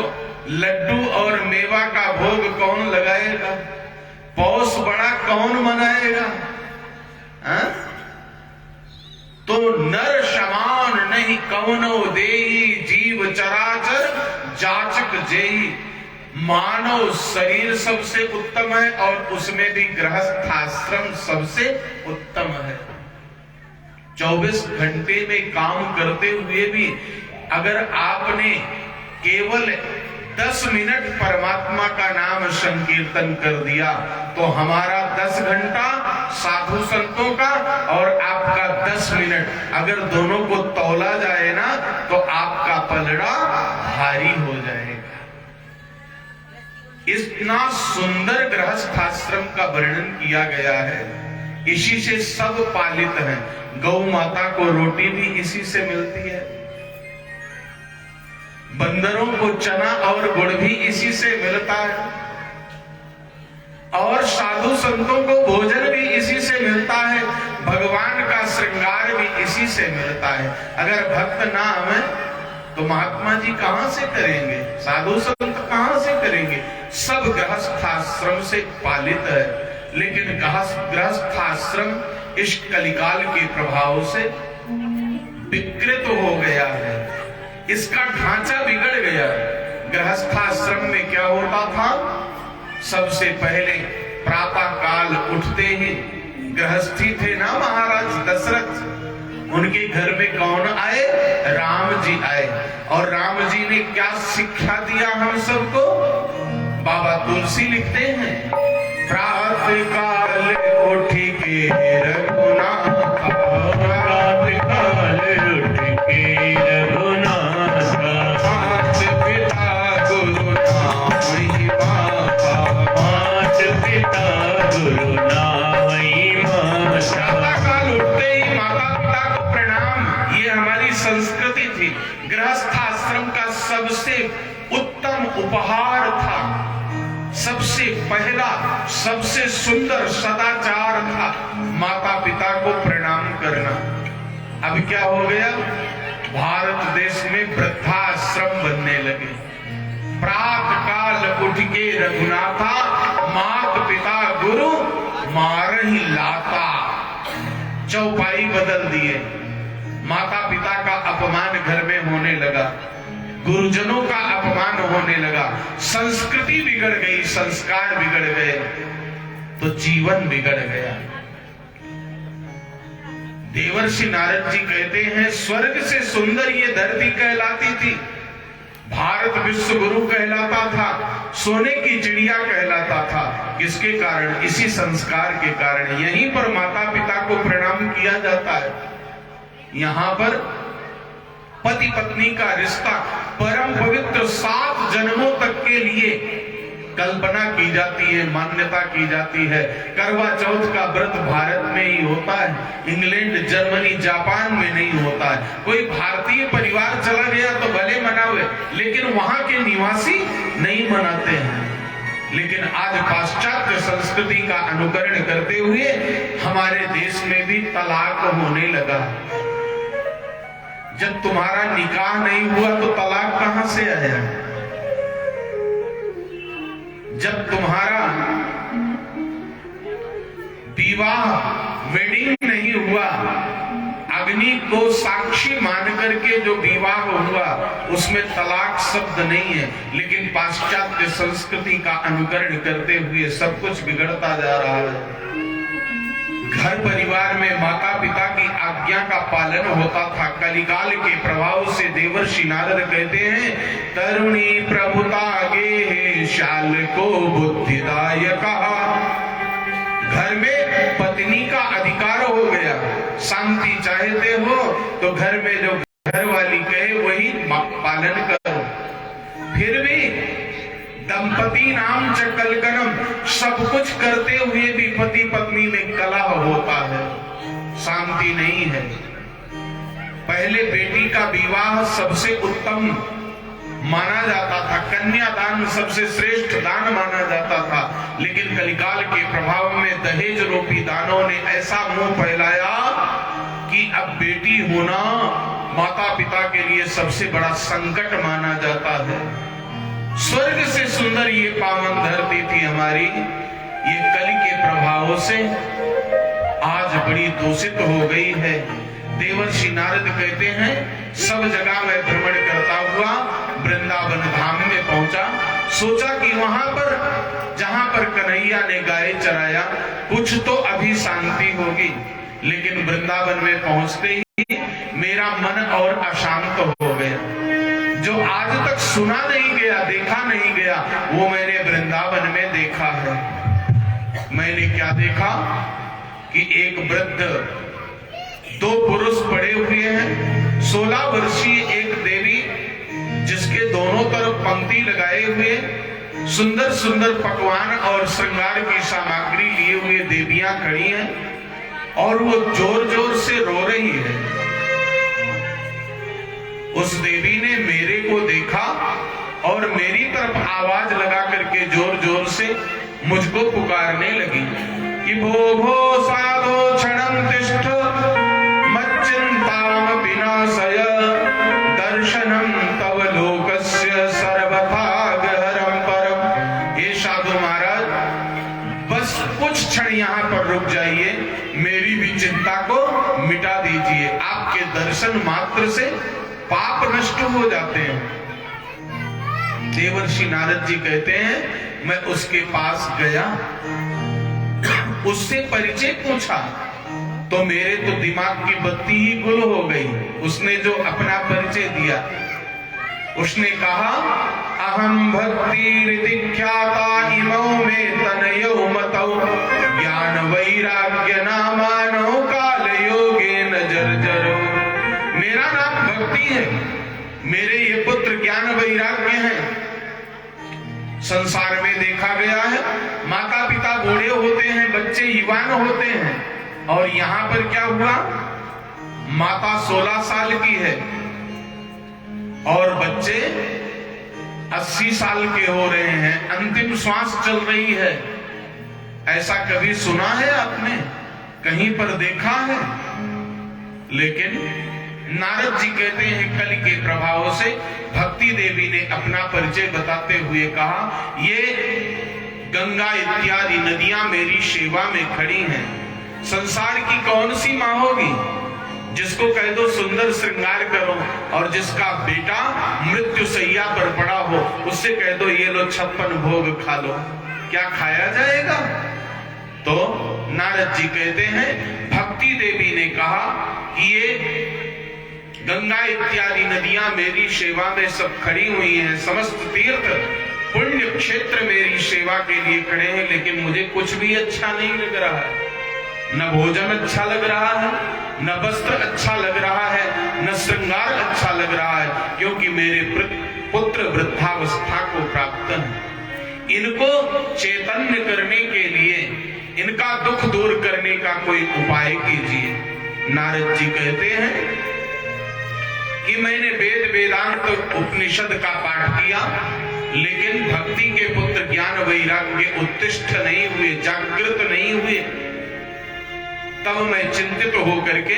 लड्डू और मेवा का भोग कौन लगाएगा? पौष बड़ा कौन मनाएगा? तो नर समान नहीं कौनो देही, जीव चराचर जाचक जेही। मानव शरीर सबसे उत्तम है और उसमें भी गृहस्थाश्रम सबसे उत्तम है। 24 घंटे में काम करते हुए भी अगर आपने केवल 10 मिनट परमात्मा का नाम संकीर्तन कर दिया तो हमारा 10 घंटा साधु संतों का और आपका 10 मिनट अगर दोनों को तौला जाए ना तो आपका पलड़ा भारी हो जाएगा। इतना सुंदर गृहस्थाश्रम का वर्णन किया गया है। इसी से सब पालित हैं। गौ माता को रोटी भी इसी से मिलती है, बंदरों को चना और गुड़ भी इसी से मिलता है, और साधु संतों को भोजन भी इसी से मिलता है, भगवान का श्रृंगार भी इसी से मिलता है। अगर भक्त ना आवे तो महात्मा जी कहां से करेंगे? साधु संत कहां से करेंगे? सब गृहस्थाश्रम से पालित है। लेकिन गृहस्थाश्रम इस कलिकाल के प्रभाव से विकृत हो गया है, इसका ढांचा बिगड़ गया। गृहस्थाश्रम में क्या होता था? सबसे पहले प्रातः काल उठते ही गृहस्थी थे ना महाराज दशरथ, उनके घर में कौन आए? राम जी आए। और राम जी ने क्या शिक्षा दिया हम सबको? बाबा तुलसी लिखते हैं, प्रातः काल उठ के रघुनाथ, प्रातः काल उठ के रघुनाथ, मात पिता गुरु नाम ही माता, मात पिता गुरु नाम ही माता। प्रातः काल उठते ही माता पिता को प्रणाम, ये हमारी संस्कृति थी। गृहस्थाश्रम का सबसे उत्तम उपहार था, सबसे पहला सबसे सुंदर सदाचार था माता पिता को प्रणाम करना। अब क्या हो गया? भारत देश में वृद्धाश्रम बनने लगे। प्रातः काल उठ के रघुनाथा, मात पिता गुरु मारहि लाता। चौपाई बदल दिए, माता पिता का अपमान घर में होने लगा, गुरुजनों का अपमान होने लगा, संस्कृति बिगड़ गई, संस्कार बिगड़ गए, तो जीवन बिगड़ गया। देवर्षि नारद जी कहते हैं, स्वर्ग से सुंदर ये धरती कहलाती थी, भारत विश्व गुरु कहलाता था, सोने की चिड़िया कहलाता था। किसके कारण? इसी संस्कार के कारण। यहीं पर माता पिता को प्रणाम किया जाता है। यहां पर पति पत्नी का रिश्ता परम पवित्र 7 जन्मों तक के लिए कल्पना की जाती है, मान्यता की जाती है। करवा चौथ का व्रत भारत में ही होता है, इंग्लैंड, जर्मनी, जापान में नहीं होता है। कोई भारतीय परिवार चला गया तो भले मनावे, लेकिन वहां के निवासी नहीं मनाते हैं। लेकिन आज पाश्चात्य संस्कृति का अनुकरण करते हुए हमारे देश में भी तलाक होने लगा। जब तुम्हारा निकाह नहीं हुआ तो तलाक कहां से आया? जब तुम्हारा विवाह, वेडिंग नहीं हुआ, अग्नि को साक्षी मान करके जो विवाह हुआ, उसमें तलाक शब्द नहीं है। लेकिन पाश्चात्य संस्कृति का अनुकरण करते हुए सब कुछ बिगड़ता जा रहा है। घर परिवार में माता पिता की आज्ञा का पालन होता था। कलिकाल के प्रभाव से देवर्षि नारद कहते हैं, तरुणी प्रभुता गे शाल को बुद्धिदायका। घर में पत्नी का अधिकार हो गया। शांति चाहते हो तो घर में जो घर वाली कहे वही पालन करो। फिर भी दंपति नाम च कलकनम, सब कुछ करते हुए भी पति पत्नी में कलह होता है, शांति नहीं है। पहले बेटी का विवाह सबसे उत्तम माना जाता था, कन्यादान सबसे श्रेष्ठ दान माना जाता था। लेकिन कलिकाल के प्रभाव में दहेज रूपी दानों ने ऐसा मुंह फैलाया कि अब बेटी होना माता पिता के लिए सबसे बड़ा संकट माना जाता है। स्वर्ग से सुंदर ये पावन धरती थी हमारी, ये कलि के प्रभाव से आज बड़ी दूषित हो गई है। देवर्षि नारद कहते हैं, सब जगह मैं भ्रमण करता हुआ वृंदावन धाम में पहुंचा। सोचा कि वहां पर जहां पर कन्हैया ने गाय चराया कुछ तो अभी शांति होगी, लेकिन वृंदावन में पहुंचते ही मेरा मन और अशांत हो गया। जो आज तक सुना नहीं गया, देखा नहीं गया, वो मैंने वृंदावन में देखा है। मैंने क्या देखा कि एक वृद्ध, दो पुरुष पड़े हुए हैं, 16 वर्षीय एक देवी जिसके दोनों तरफ पंक्ति लगाए हुए सुंदर सुंदर पकवान और श्रृंगार की सामग्री लिए हुए देवियां खड़ी हैं और वो जोर जोर से रो रही है। उस देवी ने मेरे को देखा और मेरी तरफ आवाज लगा करके जोर जोर से मुझको पुकारने लगी कि भो भो साधो क्षणं तिष्ठ मच्चिंताम विनाशय दर्शनम तव लोकस्य सर्वथा गहरम परम। हे साधु महाराज, बस कुछ क्षण यहाँ पर रुक जाइए, मेरी भी चिंता को मिटा दीजिए। आपके दर्शन मात्र से पाप नष्ट हो जाते हैं। देवर्षि नारद जी कहते हैं, मैं उसके पास गया, उससे परिचय पूछा तो मेरे तो दिमाग की बत्ती ही गुल हो गई। उसने जो अपना परिचय दिया, उसने कहा, अहम भक्ति ख्याता इमौ में तनयो मतौ ज्ञान वैराग्य नामानो काल योगे न जर्जरो। मेरा नाम भक्ति है, मेरे ये पुत्र ज्ञान वैराग्य हैं। संसार में देखा गया है, माता पिता बूढ़े होते हैं, बच्चे युवान होते हैं, और यहां पर क्या हुआ, माता 16 साल की है और बच्चे 80 साल के हो रहे हैं, अंतिम श्वास चल रही है। ऐसा कभी सुना है आपने, कहीं पर देखा है? लेकिन नारद जी कहते हैं, कलि के प्रभाव से भक्ति देवी ने अपना परिचय बताते हुए कहा, ये गंगा इत्यादि नदियां मेरी सेवा में खड़ी हैं। संसार की कौन सी मां होगी जिसको कह दो सुंदर श्रृंगार करो, और जिसका बेटा मृत्यु शैया पर पड़ा हो उससे कह दो ये लो 56 भोग खा लो, क्या खाया जाएगा? तो नारद जी कहते हैं, भक्ति देवी ने कहा कि ये गंगा इत्यादि नदियां मेरी सेवा में सब खड़ी हुई हैं, समस्त तीर्थ पुण्य क्षेत्र मेरी सेवा के लिए खड़े हैं, लेकिन मुझे कुछ भी अच्छा नहीं लग रहा है। न भोजन अच्छा लग रहा है, न वस्त्र अच्छा लग रहा है, न श्रृंगार अच्छा लग रहा है, क्योंकि मेरे पुत्र वृद्धावस्था को प्राप्त है। इनको चैतन्य करने के लिए, इनका दुख दूर करने का कोई उपाय कीजिए। नारद जी कहते हैं कि मैंने वेद वेदांत उपनिषद का पाठ किया, लेकिन भक्ति के पुत्र ज्ञान वैराग्य उत्तिष्ठ नहीं हुए, जागृत नहीं हुए। तब मैं चिंतित होकर के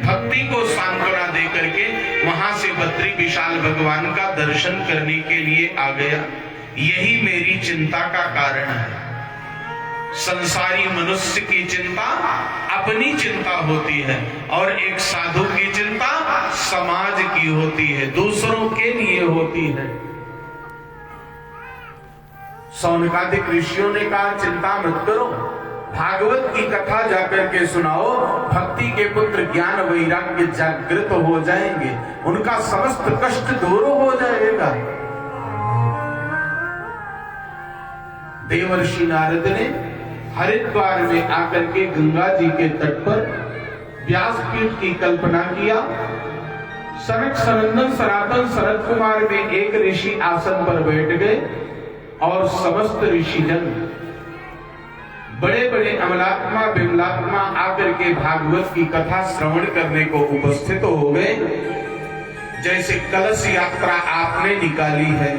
भक्ति को सांत्वना दे करके वहां से बद्री विशाल भगवान का दर्शन करने के लिए आ गया। यही मेरी चिंता का कारण है। संसारी मनुष्य की चिंता अपनी चिंता होती है, और एक साधु की चिंता समाज की होती है, दूसरों के लिए होती है। सौनकादिक ऋषियों ने कहा, चिंता मत करो, भागवत की कथा जाकर के सुनाओ, भक्ति के पुत्र ज्ञान वैराग्य जागृत हो जाएंगे, उनका समस्त कष्ट दूर हो जाएगा। देवर्षि नारद ने हरिद्वार में आकर के गंगा जी के तट पर व्यासपीठ की कल्पना किया। सनक सनंदन सनातन सनत कुमार में एक ऋषि आसन पर बैठ गए और समस्त ऋषिजन बड़े बड़े अमलात्मा विमलात्मा आकर के भागवत की कथा श्रवण करने को उपस्थित हो गए। जैसे कलश यात्रा आपने निकाली है,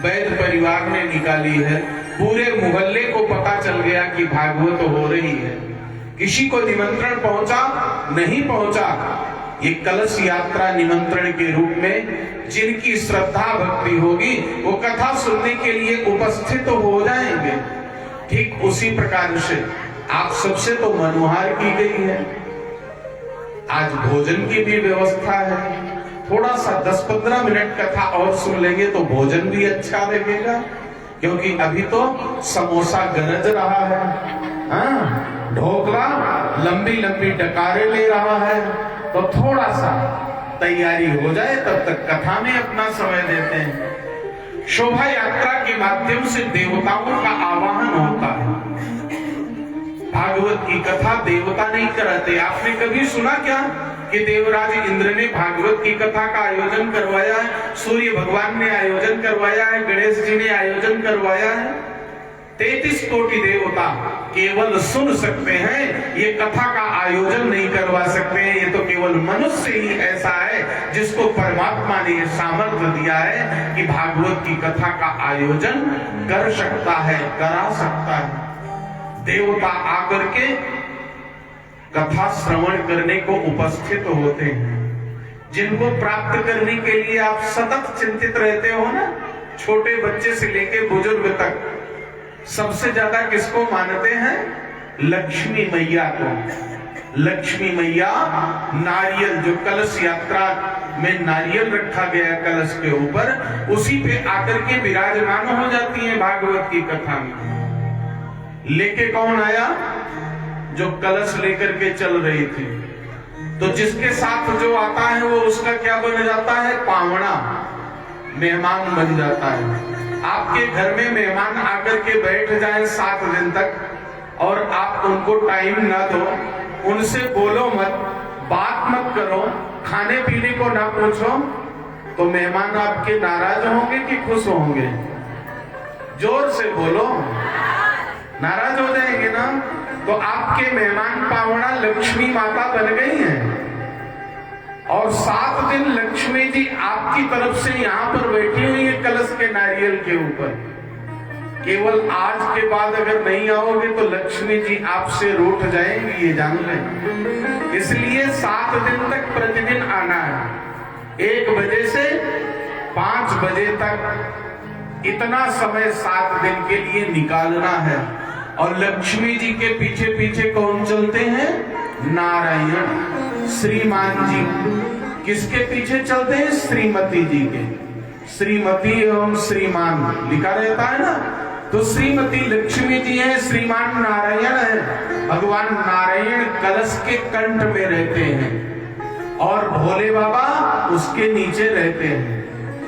वैद परिवार ने निकाली है, पूरे मोहल्ले को पता चल गया कि भागवत हो रही है, किसी को निमंत्रण पहुंचा नहीं पहुंचा, ये कलश यात्रा निमंत्रण के रूप में जिनकी श्रद्धा भक्ति होगी वो कथा सुनने के लिए उपस्थित हो जाएंगे। ठीक उसी प्रकार से आप सबसे तो मनोहार की गई है। आज भोजन की भी व्यवस्था है, थोड़ा सा 10-15 मिनट कथा और सुन लेंगे तो भोजन भी अच्छा लगेगा, क्योंकि अभी तो समोसा गरज रहा है, हाँ, ढोकला लंबी लंबी डकारे ले रहा है, तो थोड़ा सा तैयारी हो जाए तब तक कथा में अपना समय देते हैं। शोभा यात्रा के माध्यम से देवताओं का आवाहन होता है। भागवत की कथा देवता नहीं कराते। आपने कभी सुना क्या कि देवराज इंद्र ने भागवत की कथा का आयोजन करवाया है, सूर्य भगवान ने आयोजन करवाया है, गणेश जी ने आयोजन करवाया है? 33 कोटि देवता केवल सुन सकते हैं, ये कथा का आयोजन नहीं करवा सकते हैं। ये तो केवल मनुष्य ही ऐसा है जिसको परमात्मा ने ये सामर्थ्य दिया है कि भागवत की कथा का आयोजन कर सकता है, करा सकता है। देवता आकर के कथा श्रवण करने को उपस्थित होते हैं, जिनको प्राप्त करने के लिए आप सतत चिंतित रहते हो ना। छोटे बच्चे से लेके बुजुर्ग तक सबसे ज्यादा किसको मानते हैं? लक्ष्मी मैया को। लक्ष्मी मैया नारियल, जो कलश यात्रा में नारियल रखा गया कलश के ऊपर, उसी पे आकर के विराजमान हो जाती है भागवत की कथा में। लेके कौन आया? जो कलश लेकर के चल रही थी। तो जिसके साथ जो आता है वो उसका क्या बन जाता है? पावना, मेहमान बन जाता है। आपके घर में मेहमान आकर के बैठ जाए 7 दिन तक और आप उनको टाइम ना दो, उनसे बोलो मत, बात मत करो, खाने पीने को ना पूछो, तो मेहमान आपके नाराज होंगे कि खुश होंगे? जोर से बोलो, नाराज हो जाएंगे ना। तो आपके मेहमान पावना लक्ष्मी माता बन गई हैं और 7 दिन लक्ष्मी जी आपकी तरफ से यहाँ पर बैठी हुई है कलश के नारियल के ऊपर। केवल आज के बाद अगर नहीं आओगे तो लक्ष्मी जी आपसे रूठ जाएंगी, ये जान लें। इसलिए 7 दिन तक प्रतिदिन आना है। 1 बजे से 5 बजे तक इतना समय 7 दिन के लिए निकालना है। और लक्ष्मी जी के पीछे पीछे कौन चलते हैं? नारायण, श्रीमान जी। किसके पीछे चलते हैं? श्रीमती जी के। श्रीमती एवं श्रीमान लिखा रहता है ना, तो श्रीमती लक्ष्मी जी है, श्रीमान नारायण है। भगवान नारायण कलश के कंठ में रहते हैं और भोले बाबा उसके नीचे रहते हैं।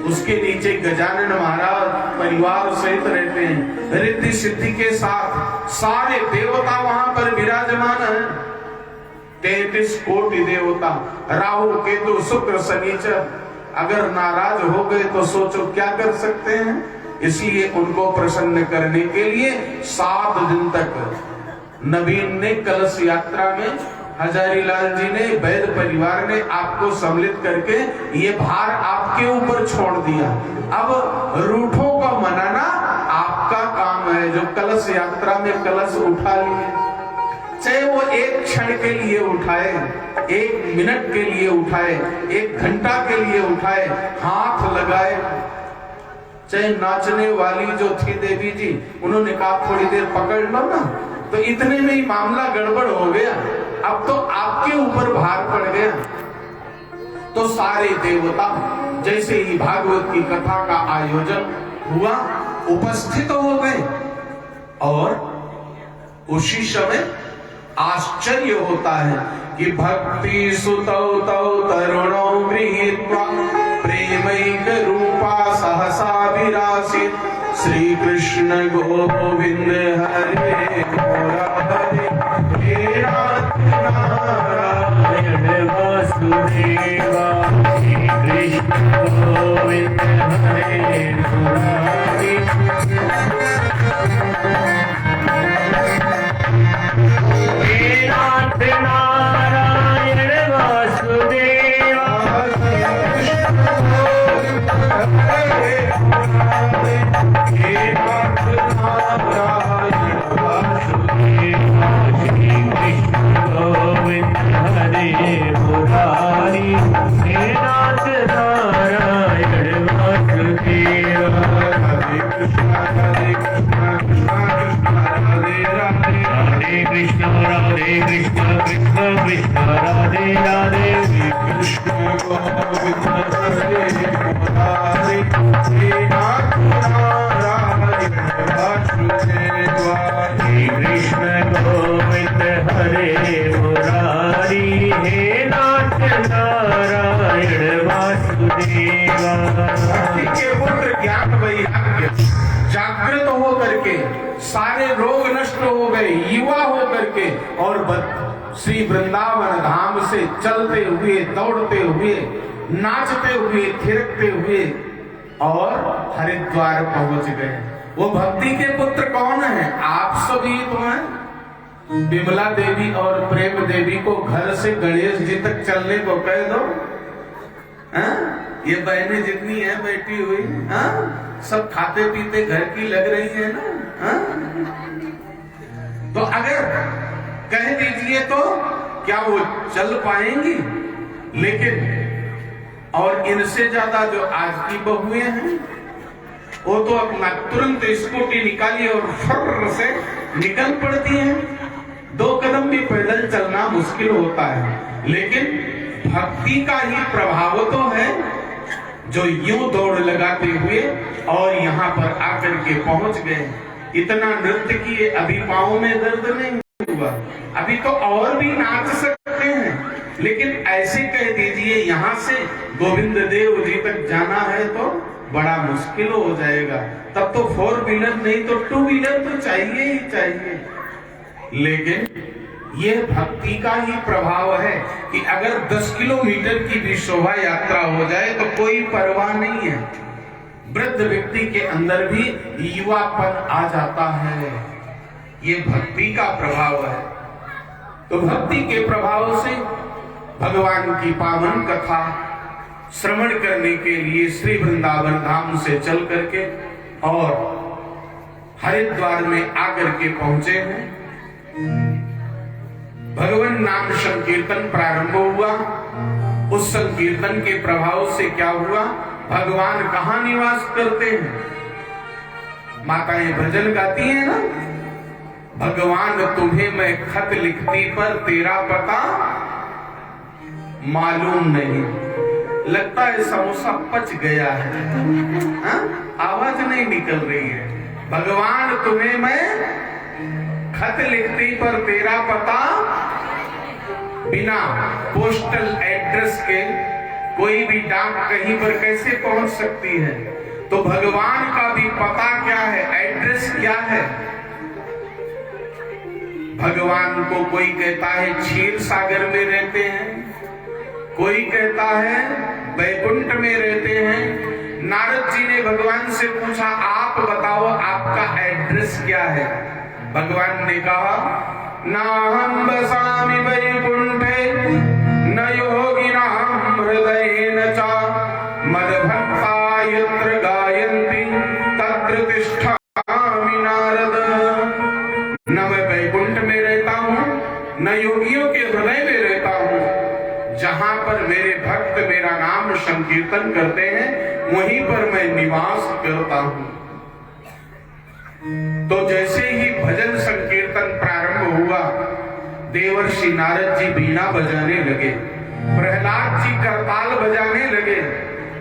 उसके नीचे गजानन महाराज परिवार सहित रहते हैं, रिद्धि सिद्धि के साथ सारे देवता वहां पर विराजमान है। 33 कोटि देवता, राहु केतु शुक्र शनिचर अगर नाराज हो गए तो सोचो क्या कर सकते हैं। इसलिए उनको प्रसन्न करने के लिए 7 दिन तक नवीन ने कलश यात्रा में, हजारीलाल जी ने, वैद परिवार ने आपको सम्मिलित करके ये भार आपके ऊपर छोड़ दिया। अब रूठों को मनाना आपका काम है। जो कलश यात्रा में कलश उठा लिए, चाहे वो 1 क्षण के लिए उठाए, 1 मिनट के लिए उठाए, 1 घंटा के लिए उठाए, हाथ लगाए। चाहे नाचने वाली जो थी देवी जी, उन्होंने कहा थोड़ी देर पकड़ लो ना, तो इतने में ही मामला गड़बड़ हो गया। अब तो आपके ऊपर भार पड़ गया। तो सारे देवता जैसे ही भागवत की कथा का आयोजन हुआ उपस्थित हो गए और उसी समय आश्चर्य होता है कि भक्ति सुतौ तौ तरुणौ गृहीत्वा प्रेमैक रूपा सहसा विरासित श्री कृष्ण गोविंद हरे मुरारे हे नारायण वासुदेवा श्री कृष्ण गोविंद हरे मुरारे। कृष्ण कृष्ण कृष्ण राधे राधे कृष्ण गोविंद हरे मुरारी हे नाथ नारायण वासुदेवा हे कृष्ण गोविंद हरे मुरारी हे नाथ नारायण वासुदेवा। भक्ति के पुत्र ज्ञान वैराग्य जागृत हो करके सारे रोग नष्ट हो गए, युवा हो करके और श्री वृंदावन धाम से चलते हुए, दौड़ते हुए, नाचते हुए, थिरकते हुए और हरिद्वार पहुंच गए। वो भक्ति के पुत्र कौन है? आप सभी तो हैं। विमला देवी और प्रेम देवी को घर से गणेश जी तक चलने को कह दो, हाँ? ये बहनें जितनी हैं बैठी हुई, हाँ? सब खाते पीते घर की लग रही है ना, हाँ? तो अगर कह दीजिए तो क्या वो चल पाएंगी? लेकिन और इनसे ज्यादा जो आज की बहुएं हैं वो तो अपना तुरंत स्कूटी निकाली और फर्र से निकल पड़ती हैं। 2 कदम भी पैदल चलना मुश्किल होता है। लेकिन भक्ति का ही प्रभाव तो है जो यूं दौड़ लगाते हुए और यहाँ पर आकर के पहुंच गए। इतना नृत्य किए, अभी पांव में दर्द नहीं हुआ, अभी तो और भी नाच सकते हैं। लेकिन ऐसे कह दीजिए यहाँ से गोविंद देव जी तक जाना है तो बड़ा मुश्किल हो जाएगा। तब तो 4 व्हीलर नहीं तो 2 व्हीलर तो चाहिए ही चाहिए। लेकिन यह भक्ति का ही प्रभाव है कि अगर 10 किलोमीटर की भी शोभा यात्रा हो जाए तो कोई परवाह नहीं है। वृद्ध व्यक्ति के अंदर भी युवापन आ जाता है। ये भक्ति का प्रभाव है। तो भक्ति के प्रभाव से भगवान की पावन कथा श्रवण करने के लिए श्री वृंदावन धाम से चल करके और हरिद्वार में आकर के पहुंचे हैं। भगवान नाम संकीर्तन प्रारंभ हुआ। उस संकीर्तन के प्रभाव से क्या हुआ? भगवान कहाँ निवास करते हैं? माताएं भजन गाती हैं ना, भगवान तुम्हें मैं खत लिखती पर तेरा पता मालूम नहीं। लगता है समोसा पच गया है, हाँ? आवाज नहीं निकल रही है। भगवान तुम्हें मैं खत लिखती पर तेरा पता, बिना पोस्टल एड्रेस के कोई भी डाक कहीं पर कैसे पहुंच सकती है? तो भगवान का भी पता क्या है, एड्रेस क्या है? भगवान को कोई कहता है क्षीर सागर में रहते हैं, कोई कहता है वैकुंठ में रहते हैं। नारद जी ने भगवान से पूछा आप बताओ आपका एड्रेस क्या है? भगवान ने कहा ना हम बसामि वैकुंठे न योगिनां हृदयेन च मद्भक्ता यत्र गायन्ति तत्र तिष्ठामि नारद। न मैं वैकुंठ में रहता हूँ न योगियों के हृदय में रहता हूँ। जहां पर मेरे भक्त मेरा नाम संकीर्तन करते हैं वहीं पर मैं निवास करता हूँ। तो जैसे ही भजन संकीर्तन प्रारंभ हुआ, देवर्षि नारद जी बीना बजाने लगे, प्रहलाद जी करताल बजाने लगे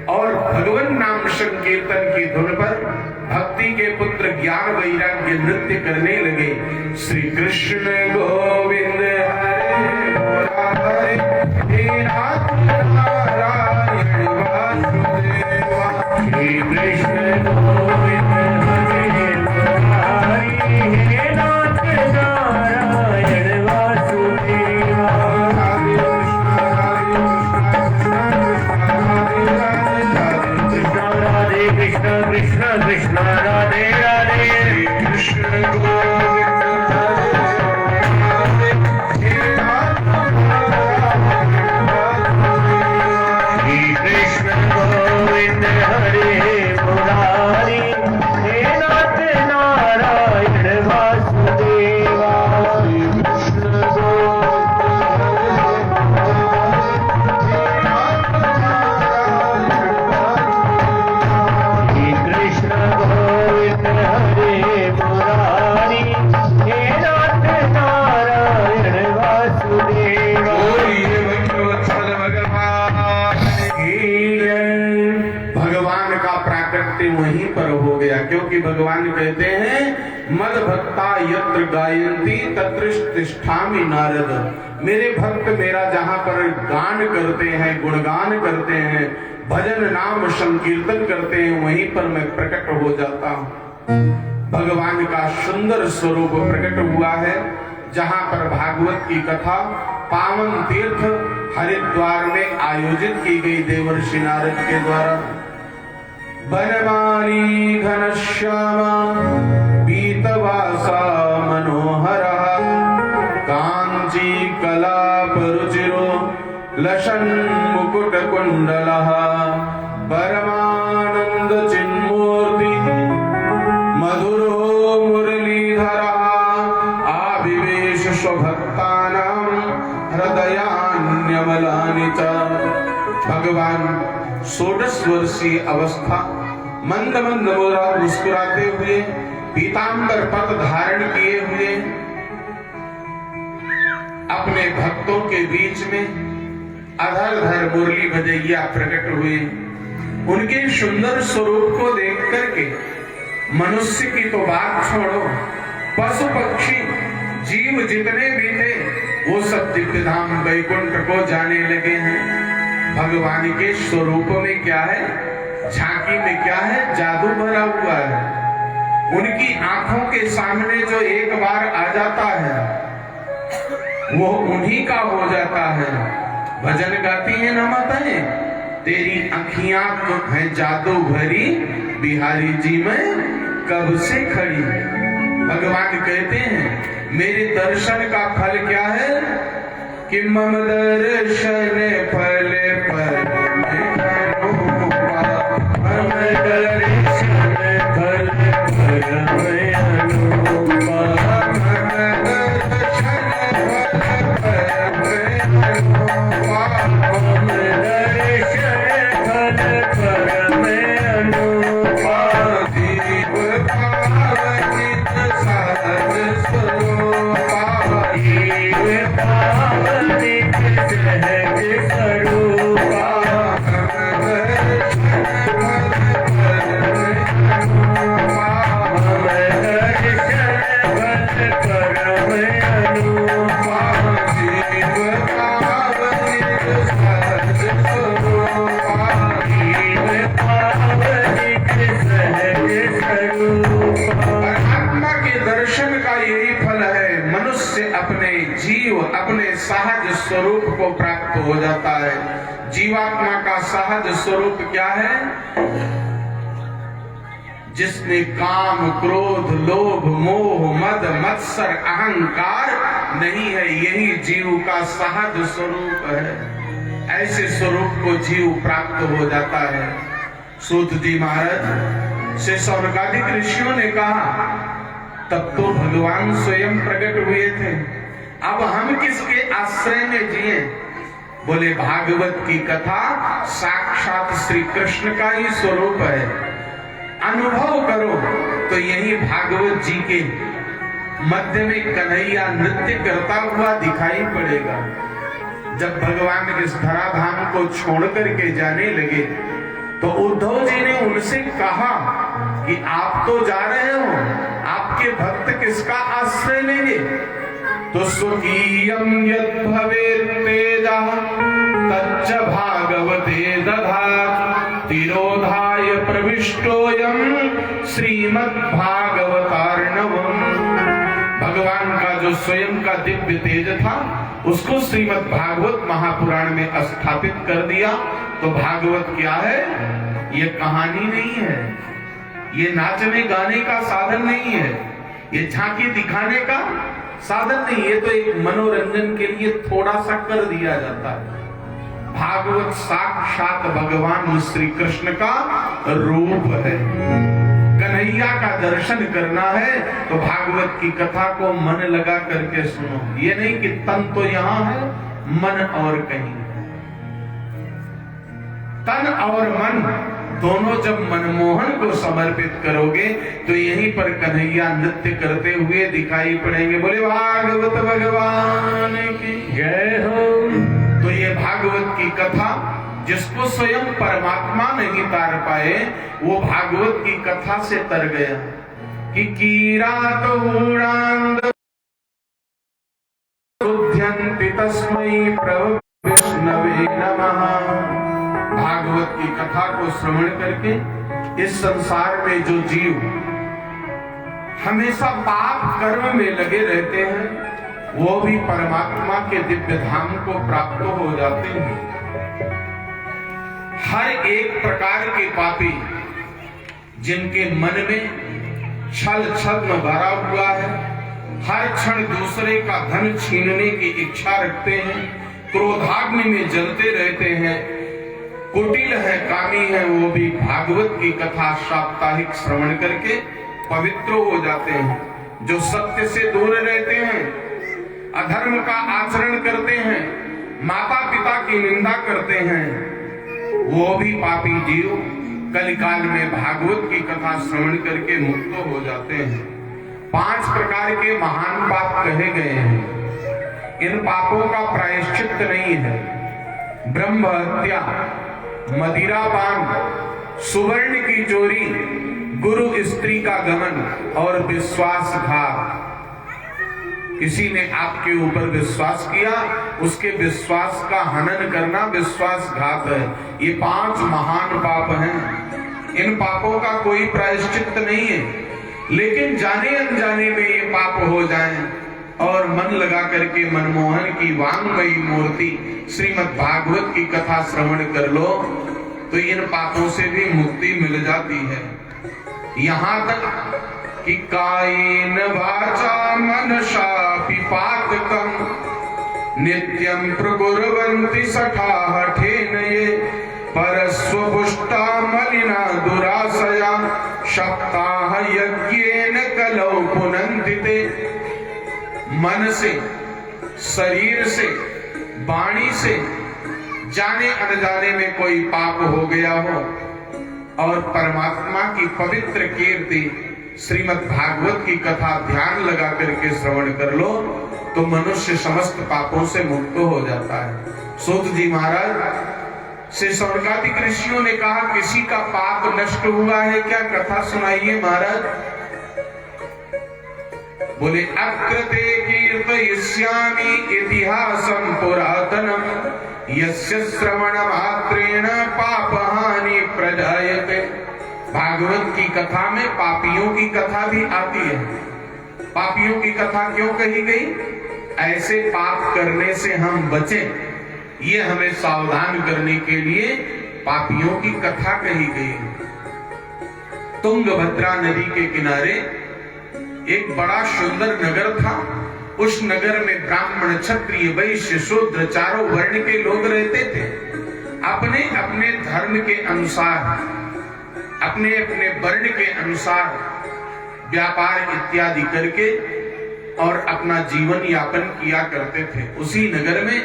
और भगवान नाम संकीर्तन की धुन पर भक्ति के पुत्र ज्ञान वैराग्य नृत्य करने लगे। श्री कृष्ण गोविंद हरे मुरारे हे नाथ नारायण वासुदेवा। श्री कृष्ण गोविंद हरे मुरारी हे नाथ नारायण वासुदेवा। राधे कृष्ण कृष्ण कृष्ण राधे राधे। कृष्ण गोविंद हरे भगवान कहते हैं मद भक्ता यत्र गायन्ति तत्र तिष्ठामि नारद। मेरे भक्त मेरा जहां पर गान करते हैं, गुणगान करते हैं, भजन नाम संकीर्तन करते हैं, वहीं पर मैं प्रकट हो जाता हूं। भगवान का सुंदर स्वरूप प्रकट हुआ है। जहां पर भागवत की कथा पावन तीर्थ हरिद्वार में आयोजित की गई देवर्षि नारद के द्वारा। बनमाली घनश्यामा पीतवासा मनोहरः कांची कलाप रुचिरो लसन मुकुट कुंडलः परमानंद चिन्मूर्ति मधुरो मुरलीधरः आविवेश स्वभक्तानां हृदयान्यमलानि च। भगवान 16 वर्षीय अवस्था मंद मंद मुस्कुराते हुए पीतांबर पद धारण किए हुए अपने भक्तों के बीच में अधर मुरली भजैया प्रकट हुए। उनके सुंदर स्वरूप को देख करके मनुष्य की तो बात छोड़ो, पशु पक्षी जीव जितने भी थे वो सब दिव्यधाम वैकुंठ को जाने लगे हैं। भगवान के स्वरूप में क्या है, झांकी में क्या है, जादू भरा हुआ है। उनकी आंखों के सामने जो एक बार आ जाता है वो उन्हीं का हो जाता है। भजन गाती है ना माताएं, तेरी आँखियां तो है जादू भरी, बिहारी जी में कब से खड़ी। भगवान कहते हैं मेरे दर्शन का फल क्या है कि मम दर्शन फल पर मम दर्शन फल पर अनुपमा। अपने सहज स्वरूप को प्राप्त हो जाता है। जीवात्मा का सहज स्वरूप क्या है? जिसने काम क्रोध लोभ मोह मद मत्सर अहंकार नहीं है, यही जीव का सहज स्वरूप है। ऐसे स्वरूप को जीव प्राप्त हो जाता है। सूत जी महाराज से सौनकादिक ऋषियों ने कहा तब तो भगवान स्वयं प्रकट हुए थे, अब हम किसके आश्रय में जिए? बोले भागवत की कथा साक्षात श्री कृष्ण का ही स्वरूप है। अनुभव करो तो यही भागवत जी के मध्य में कन्हैया नृत्य करता हुआ दिखाई पड़ेगा। जब भगवान इस धराधाम को छोड़ करके जाने लगे तो उद्धव जी ने उनसे कहा कि आप तो जा रहे हो, आपके भक्त किसका आश्रय लेंगे? तो स्वकीयं यद् भवेत् तेजः तच्च भागवते दधात् तिरोधाय प्रविष्टोऽयं श्रीमद्भागवतार्णवम्। भगवान का जो स्वयं का दिव्य तेज था उसको श्रीमद् भागवत महापुराण में स्थापित कर दिया। तो भागवत क्या है? ये कहानी नहीं है, ये नाचने गाने का साधन नहीं है, ये झांकी दिखाने का साधन नहीं, ये तो एक मनोरंजन के लिए थोड़ा सा कर दिया जाता है। भागवत साक्षात भगवान श्री कृष्ण का रूप है। कन्हैया का दर्शन करना है तो भागवत की कथा को मन लगा करके सुनो। ये नहीं कि तन तो यहां है, मन और कहीं। तन और मन दोनों जब मनमोहन को समर्पित करोगे तो यहीं पर कन्हैया नृत्य करते हुए दिखाई पड़ेंगे। बोले भागवत भगवान की जय हो। तो ये भागवत की कथा जिसको स्वयं परमात्मा नहीं तार पाए, वो भागवत की कथा से तर गया कि कीरात ऊणांद बुध्यन्ति तस्मै प्रभु विष्णवे नमः। भागवत की कथा को श्रवण करके इस संसार में जो जीव हमेशा पाप कर्म में लगे रहते हैं, वो भी परमात्मा के दिव्य धाम को प्राप्त हो जाते हैं। हर एक प्रकार के पापी जिनके मन में छल छद्म भरा हुआ है, हर क्षण दूसरे का धन छीनने की इच्छा रखते हैं, क्रोधाग्नि में जलते रहते हैं, कुटिल है, कामी है, वो भी भागवत की कथा साप्ताहिक श्रवण करके पवित्र हो जाते हैं। जो सत्य से दूर रहते हैं, अधर्म का आचरण करते हैं, माता पिता की निंदा करते हैं, वो भी पापी जीव कलिकाल में भागवत की कथा श्रवण करके मुक्त हो जाते हैं। 5 प्रकार के महान पाप कहे गए हैं। इन पापों का प्रायश्चित नहीं है। ब्रह्म हत्या, मदिरापान, सुवर्ण की चोरी, गुरु स्त्री का गमन और विश्वासघात। किसी ने आपके ऊपर विश्वास किया, उसके विश्वास का हनन करना विश्वासघात है। ये 5 महान पाप हैं। इन पापों का कोई प्रायश्चित नहीं है, लेकिन जाने अनजाने में ये पाप हो जाएं और मन लगा करके मनमोहन की वांगमयी मूर्ति श्रीमद् भागवत की कथा श्रवण कर लो तो इन पापों से भी मुक्ति मिल जाती है। यहाँ तक कि कायेन वाचा मनसा पिपातकम् नित्यं प्रकुर्वन्ति सखाः ठेन ये परस्वपुष्टा मलिना दुराशया शक्ताः यज्ञेन कलौ पुनन्ति ते। मन से, शरीर से, वाणी से जाने अनजाने में कोई पाप हो गया हो और परमात्मा की पवित्र कीर्ति श्रीमद् भागवत की कथा ध्यान लगा करके श्रवण कर लो तो मनुष्य समस्त पापों से मुक्त हो जाता है। सूत जी महाराज से शौनकादिक ऋषियों ने कहा, किसी का पाप नष्ट हुआ है क्या? कथा सुनाइए महाराज। बोले, अकृते कीर्तयिष्यामि इतिहासं पुरातनम यस्य श्रवण मात्रेण पापहानि प्रजायते। भागवत की कथा में पापियों की कथा भी आती है। पापियों की कथा क्यों कही गई? ऐसे पाप करने से हम बचें, ये हमें सावधान करने के लिए पापियों की कथा कही गई। तुंगभद्रा नदी के किनारे एक बड़ा सुंदर नगर था। उस नगर में ब्राह्मण, क्षत्रिय, वैश्य, शूद्र चारों वर्ण के लोग रहते थे। अपने अपने धर्म के अनुसार, अपने अपने वर्ण के अनुसार व्यापार इत्यादि करके और अपना जीवन यापन किया करते थे। उसी नगर में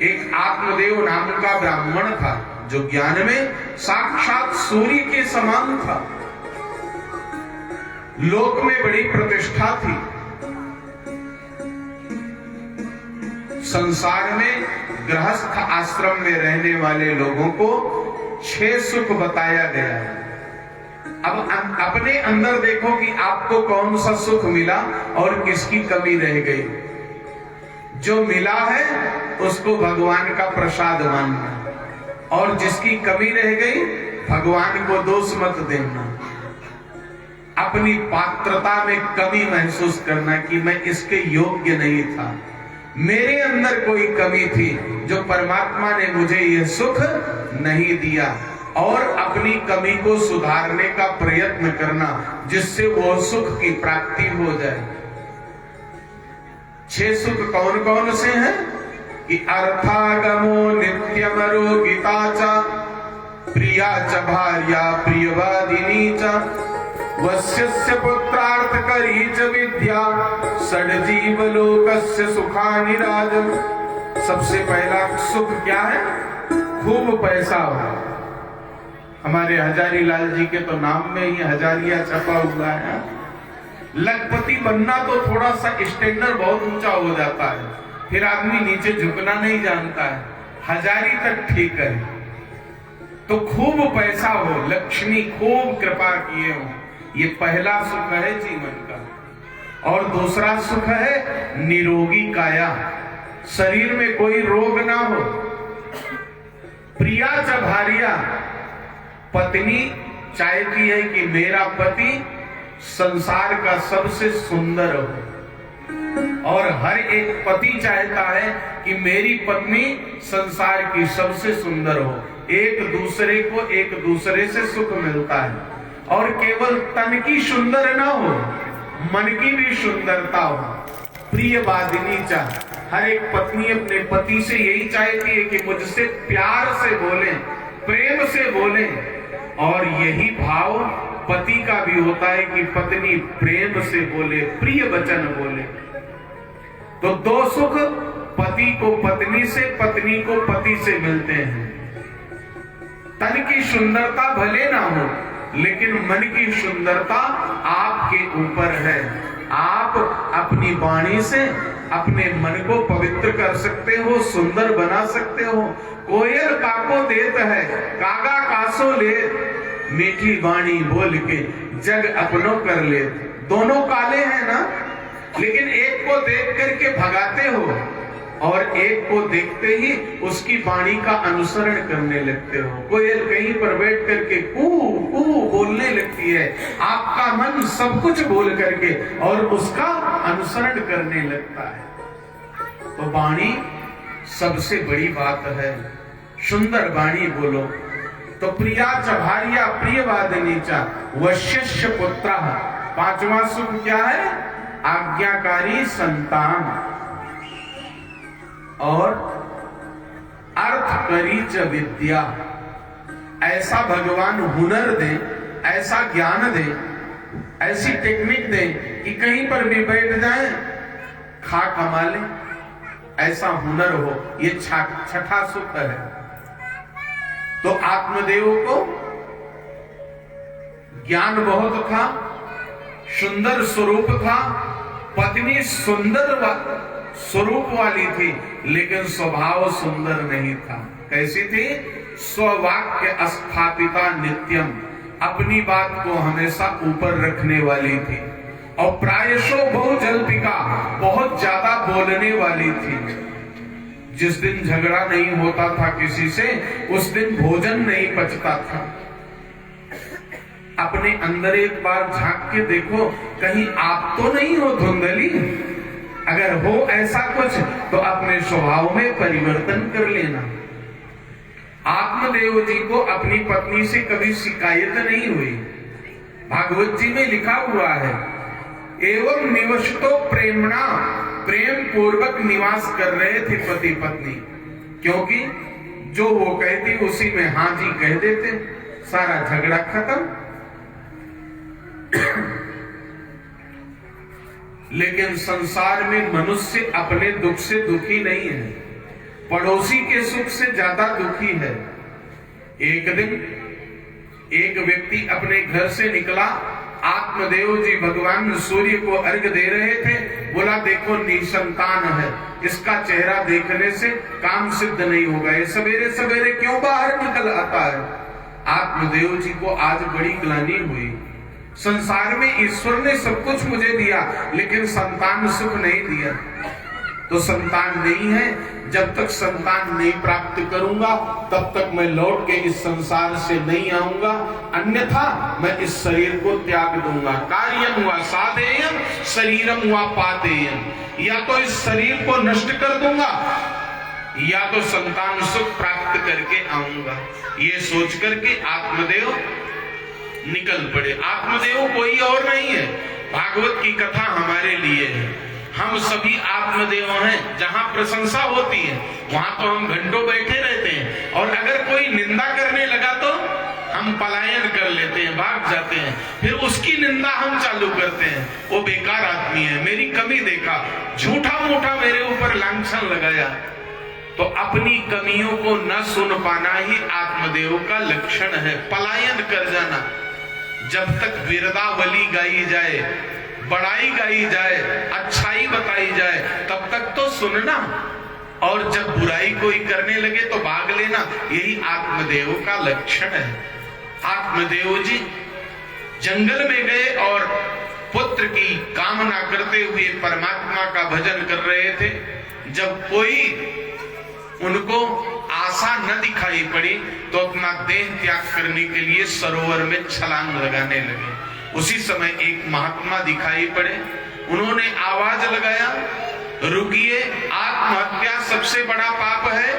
एक आत्मदेव नाम का ब्राह्मण था जो ज्ञान में साक्षात सूर्य के समान था। लोक में बड़ी प्रतिष्ठा थी। संसार में गृहस्थ आश्रम में रहने वाले लोगों को 6 सुख बताया गया है। अब अपने अंदर देखो कि आपको कौन सा सुख मिला और किसकी कमी रह गई। जो मिला है उसको भगवान का प्रसाद मानना और जिसकी कमी रह गई भगवान को दोष मत देना। अपनी पात्रता में कमी महसूस करना कि मैं इसके योग्य नहीं था, मेरे अंदर कोई कमी थी जो परमात्मा ने मुझे यह सुख नहीं दिया, और अपनी कमी को सुधारने का प्रयत्न करना जिससे वो सुख की प्राप्ति हो जाए। 6 सुख कौन कौन से हैं? कि अर्थागमो नित्यमरोगिता च प्रिया च भार्या प्रियवादिनी च वश्यस्य पुत्रार्थकरी च विद्या षड्जीव लोकस्य सुखानि राजन्। सबसे पहला सुख क्या है? खूब पैसा हो। हमारे हजारी लाल जी के तो नाम में ही हजारिया छपा हुआ है। लखपति बनना तो थोड़ा सा स्टैंडर्ड बहुत ऊंचा हो जाता है, फिर आदमी नीचे झुकना नहीं जानता है। हजारी तक ठीक है, तो खूब पैसा हो, लक्ष्मी खूब कृपा किए हो, ये पहला सुख है जीवन का। और दूसरा सुख है निरोगी काया, शरीर में कोई रोग ना हो। प्रिया च भार्या, पत्नी चाहती है कि मेरा पति संसार का सबसे सुंदर हो, और हर एक पति चाहता है कि मेरी पत्नी संसार की सबसे सुंदर हो। एक दूसरे को एक दूसरे से सुख मिलता है, और केवल तन की सुंदर ना हो, मन की भी सुंदरता हो। प्रिय वादिनी चा, हर एक पत्नी अपने पति से यही चाहती है कि मुझसे प्यार से बोले, प्रेम से बोले, और यही भाव पति का भी होता है कि पत्नी प्रेम से बोले, प्रिय वचन बोले। तो दो सुख पति को पत्नी से, पत्नी को पति से मिलते हैं। तन की सुंदरता भले ना हो, लेकिन मन की सुंदरता आपके ऊपर है। आप अपनी वाणी से अपने मन को पवित्र कर सकते हो, सुंदर बना सकते हो। कोयल काको देत है, कागा कासो ले, मीठी वाणी बोल के जग अपनों कर ले। दोनों काले हैं ना, लेकिन एक को देख करके भगाते हो और एक को देखते ही उसकी वाणी का अनुसरण करने लगते हो। कोयल कहीं पर बैठ करके कू कू बोलने लगती है, आपका मन सब कुछ बोल करके और उसका अनुसरण करने लगता है। तो वाणी सबसे बड़ी बात है, सुंदर वाणी बोलो। तो प्रिया च भार्या प्रियवादिनी च वश्यस्य पुत्रः, पांचवा सुख क्या है? आज्ञाकारी संतान, और अर्थ करी च विद्या। ऐसा भगवान हुनर दे, ऐसा ज्ञान दे, ऐसी टेक्निक दे कि कहीं पर भी बैठ जाए खा कमा ले, ऐसा हुनर हो। ये छठा सुख है। तो आत्मदेव को ज्ञान बहुत था, सुंदर स्वरूप था, पत्नी सुंदर स्वरूप वाली थी, लेकिन स्वभाव सुंदर नहीं था। कैसी थी? स्ववाक्य स्थापिता नित्यम, अपनी बात को हमेशा ऊपर रखने वाली थी। और प्रायशो बहुजल्पिका, बहुत ज्यादा बोलने वाली थी। जिस दिन झगड़ा नहीं होता था किसी से, उस दिन भोजन नहीं पचता था। अपने अंदर एक बार झांक के देखो, कहीं आप तो नहीं हो धुंधली? अगर हो ऐसा कुछ तो अपने स्वभाव में परिवर्तन कर लेना। आत्मदेव जी को अपनी पत्नी से कभी शिकायत नहीं हुई। भागवत जी में लिखा हुआ है, एवं निवसतो प्रेमणा, प्रेम पूर्वक निवास कर रहे थे पति पत्नी, क्योंकि जो वो कहती उसी में हाँ जी कह देते, सारा झगड़ा खत्म। लेकिन संसार में मनुष्य अपने दुख से दुखी नहीं है, पड़ोसी के सुख से ज्यादा दुखी है। एक दिन एक व्यक्ति अपने घर से निकला, आत्मदेव जी भगवान सूर्य को अर्घ्य दे रहे थे। बोला देखो निसंतान है, इसका चेहरा देखने से काम सिद्ध नहीं होगा, ये सवेरे सवेरे क्यों बाहर निकल आता है। आत्मदेव जी को आज बड़ी ग्लानि हुई। संसार में ईश्वर ने सब कुछ मुझे दिया, लेकिन संतान सुख नहीं दिया। तो संतान नहीं है, जब तक संतान नहीं प्राप्त करूंगा तब तक मैं लौट के इस संसार से नहीं आऊंगा, अन्यथा मैं इस शरीर को त्याग दूंगा। कार्यम हुआ साधेयम, शरीरम हुआ पातेयम, या तो इस शरीर को नष्ट कर दूंगा या तो संतान सुख प्राप्त करके आऊंगा। ये सोच करके आत्मदेव निकल पड़े। आत्मदेव कोई और नहीं है, भागवत की कथा हमारे लिए है। हम सभी आत्मदेव हैं। जहां प्रशंसा होती है वहां तो हम घंटों बैठे रहते हैं, और अगर कोई निंदा करने लगा तो हम पलायन कर लेते हैं, भाग जाते हैं। फिर उसकी निंदा हम चालू करते हैं, वो बेकार आदमी है, मेरी कमी देखा, झूठा मूठा मेरे ऊपर लांछन लगाया। तो अपनी कमियों को न सुन पाना ही आत्मदेव का लक्षण है, पलायन कर जाना। जब तक वीरदावली गाई जाए, बड़ाई गाई जाए, अच्छाई बताई जाए, तब तक तो सुनना, और जब बुराई कोई करने लगे तो भाग लेना, यही आत्मदेव का लक्षण है। आत्मदेव जी जंगल में गए और पुत्र की कामना करते हुए परमात्मा का भजन कर रहे थे। जब कोई उनको आशा न दिखाई पड़ी तो अपना देह त्याग करने के लिए सरोवर में छलांग लगाने लगे। उसी समय एक महात्मा दिखाई पड़े, उन्होंने आवाज लगाया, रुकिए, आत्महत्या सबसे बड़ा पाप है,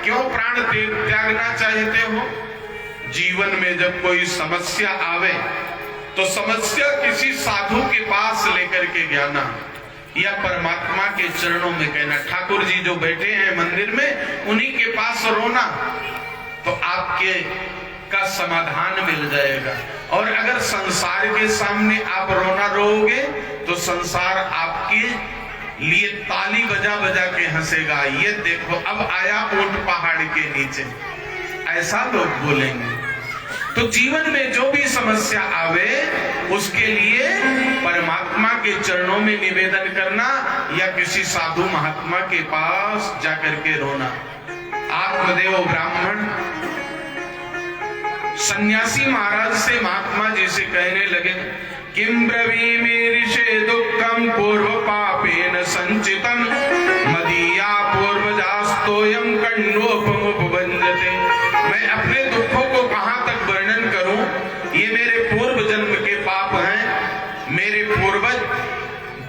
क्यों प्राण त्यागना चाहते हो? जीवन में जब कोई समस्या आवे तो समस्या किसी साधु के पास लेकर के जाना या परमात्मा के चरणों में कहना। ठाकुर जी जो बैठे हैं मंदिर में, उन्हीं के पास रोना तो आपके का समाधान मिल जाएगा। और अगर संसार के सामने आप रोना रोओगे तो संसार आपके लिए ताली बजा बजा के हंसेगा, ये देखो अब आया ऊंट पहाड़ के नीचे, ऐसा लोग बोलेंगे। तो जीवन में जो भी समस्या आवे उसके लिए परमात्मा के चरणों में निवेदन करना या किसी साधु महात्मा के पास जाकर के रोना। आत्मदेव ब्राह्मण सन्यासी महाराज से महात्मा जी से कहने लगे, किम ब्रवीमि ऋषे दुःखम पूर्व पापेन संचितम मदीया पूर्वजास्तोयम कण्डोपमुपबन्धते। मैं अपने दुखों को कहां तक वर्णन करूं, ये मेरे पूर्व जन्म के पाप हैं। मेरे पूर्वज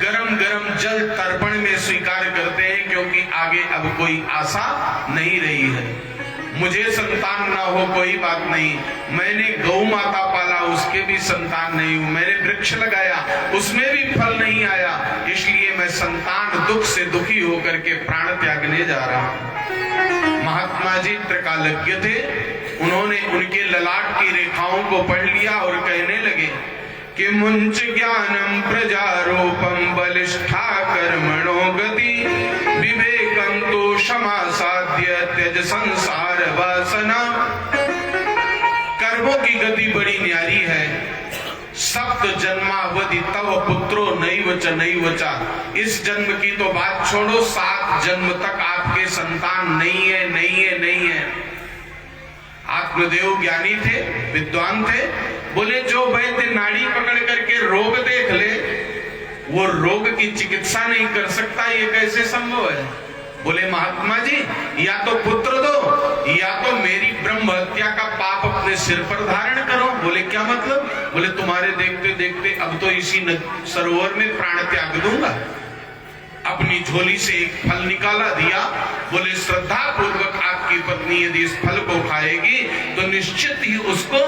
गरम गरम जल तर्पण में स्वीकार करते हैं क्योंकि आगे अब कोई आशा नहीं रही है। मुझे संतान ना हो कोई बात नहीं, मैंने गौ माता पाला उसके भी संतान नहीं हूं, मैंने वृक्ष लगाया उसमें भी फल नहीं आया, इसलिए मैं संतान दुख से दुखी होकर के प्राण त्यागने जा रहा हूं। महात्मा जी त्रिकालज्ञ थे, उन्होंने उनके ललाट की रेखाओं को पढ़ लिया और कहने लगे कि मुंच ज्ञानम प्रजारोपम बलिष्ठा कर्मणो गति विवेकम तो क्षमा साध्य त्यज संसार वासना। कर्मों की गति बड़ी न्यारी है। सप्त जन्मावधि तव पुत्रो नैवचा। इस जन्म की तो बात छोड़ो, 7 जन्म तक आपके संतान नहीं है। आत्मदेव ज्ञानी थे, विद्वान थे, बोले जो वैद्य नाड़ी पकड़ करके रोग देख ले वो रोग की चिकित्सा नहीं कर सकता, ये कैसे संभव है? बोले महात्मा जी या तो पुत्र दो या तो मेरी ब्रह्म हत्या का पाप अपने सिर पर धारण करो। बोले क्या मतलब? बोले तुम्हारे देखते देखते अब तो इसी सरोवर में प्राण त्याग दूंगा। अपनी झोली से एक फल निकाला, दिया, बोले श्रद्धा पूर्वक आपकी पत्नी यदि इस फल को खाएगी तो निश्चित ही उसको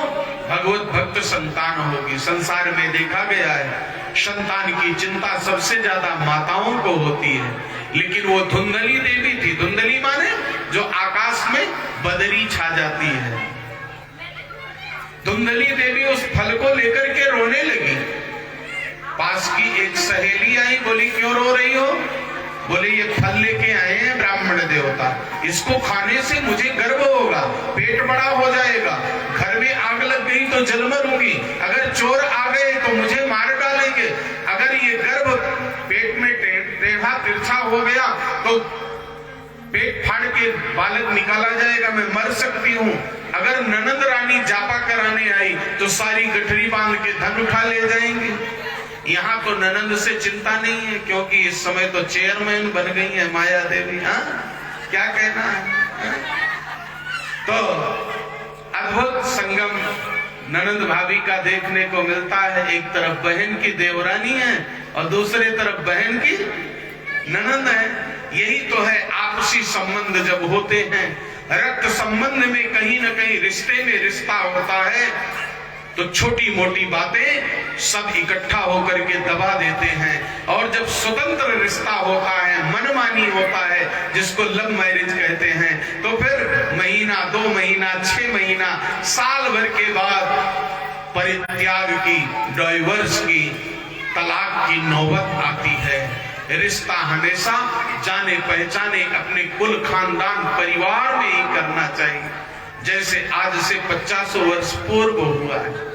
भगवत भक्त संतान होगी। संसार में देखा गया है संतान की चिंता सबसे ज्यादा माताओं को होती है, लेकिन वो धुंधली देवी थी। धुंधली माने जो आकाश में बदरी छा जाती है। धुंधली देवी उस फल को लेकर के रोने लगी। पास की एक सहेली आई, बोली क्यों रो रही हो? बोले ये फल लेके आए हैं ब्राह्मण देवता, इसको खाने से मुझे गर्व होगा, पेट बड़ा हो जाएगा, घर में आग लग गई तो जल मरूंगी, अगर चोर आ गए तो मुझे मार डालेंगे, अगर ये गर्भ पेट में टेढ़ा तिरछा हो गया तो पेट फाड़ के बालक निकाला जाएगा, मैं मर सकती हूँ। अगर ननंद रानी जापा कराने आई तो सारी गठरी बांध के धन उठा ले जाएंगे। यहाँ तो ननंद से चिंता नहीं है क्योंकि इस समय तो चेयरमैन बन गई है माया देवी। हाँ क्या कहना है? तो अद्भुत संगम ननंद भाभी का देखने को मिलता है। एक तरफ बहन की देवरानी है और दूसरे तरफ बहन की ननंद है। यही तो है आपसी संबंध जब होते हैं, रक्त संबंध में कहीं न कहीं रिश्ते में रिश्ता होता है तो छोटी मोटी बातें सब इकट्ठा होकर के दबा देते हैं। और जब स्वतंत्र रिश्ता होता है, मनमानी होता है, जिसको लव मैरिज कहते हैं, तो फिर महीना 2 महीना 6 महीना साल भर के बाद परित्याग की, डाइवर्स की, तलाक की नौबत आती है। रिश्ता हमेशा जाने पहचाने अपने कुल खानदान परिवार में ही करना चाहिए, जैसे आज से 50 वर्ष पूर्व हुआ है।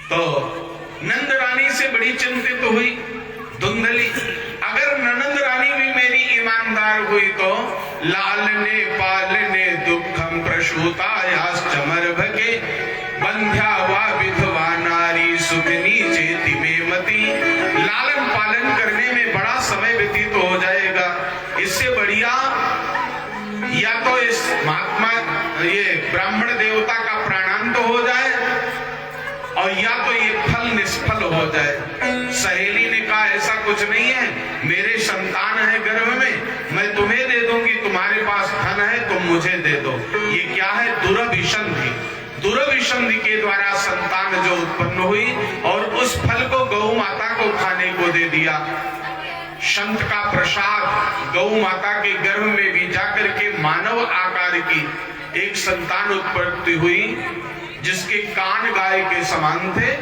तो नंद रानी से बड़ी चिंतित हुई धुंधली। अगर ननंद रानी भी मेरी ईमानदार लालने पालने दुखम प्रसूतायाश्चमर्भके बंध्या वा विधवा नारी सुखनी चेति में मति। लालन पालन करने में बड़ा समय व्यतीत हो जाएगा। इससे बढ़िया या तो इस महात्मा ये ब्राह्मण देवता का प्राणांत हो जाए और या तो ये फल निष्फल हो जाए। सहेली ने कहा ऐसा कुछ नहीं है, मेरे संतान है गर्भ में, मैं तुम्हें दे दूंगी, तुम्हारे पास धन है तुम मुझे दे दो। ये क्या है? दुर्भिसंधि। दुर्भिसंधि के द्वारा संतान जो उत्पन्न हुई और उस फल को गौ माता को खाने को दे दिया। संत का प्रसाद गौ माता के गर्भ में भी जाकर के मानव आकार की एक संतान उत्पत्ति हुई जिसके कान गाय के समान थे।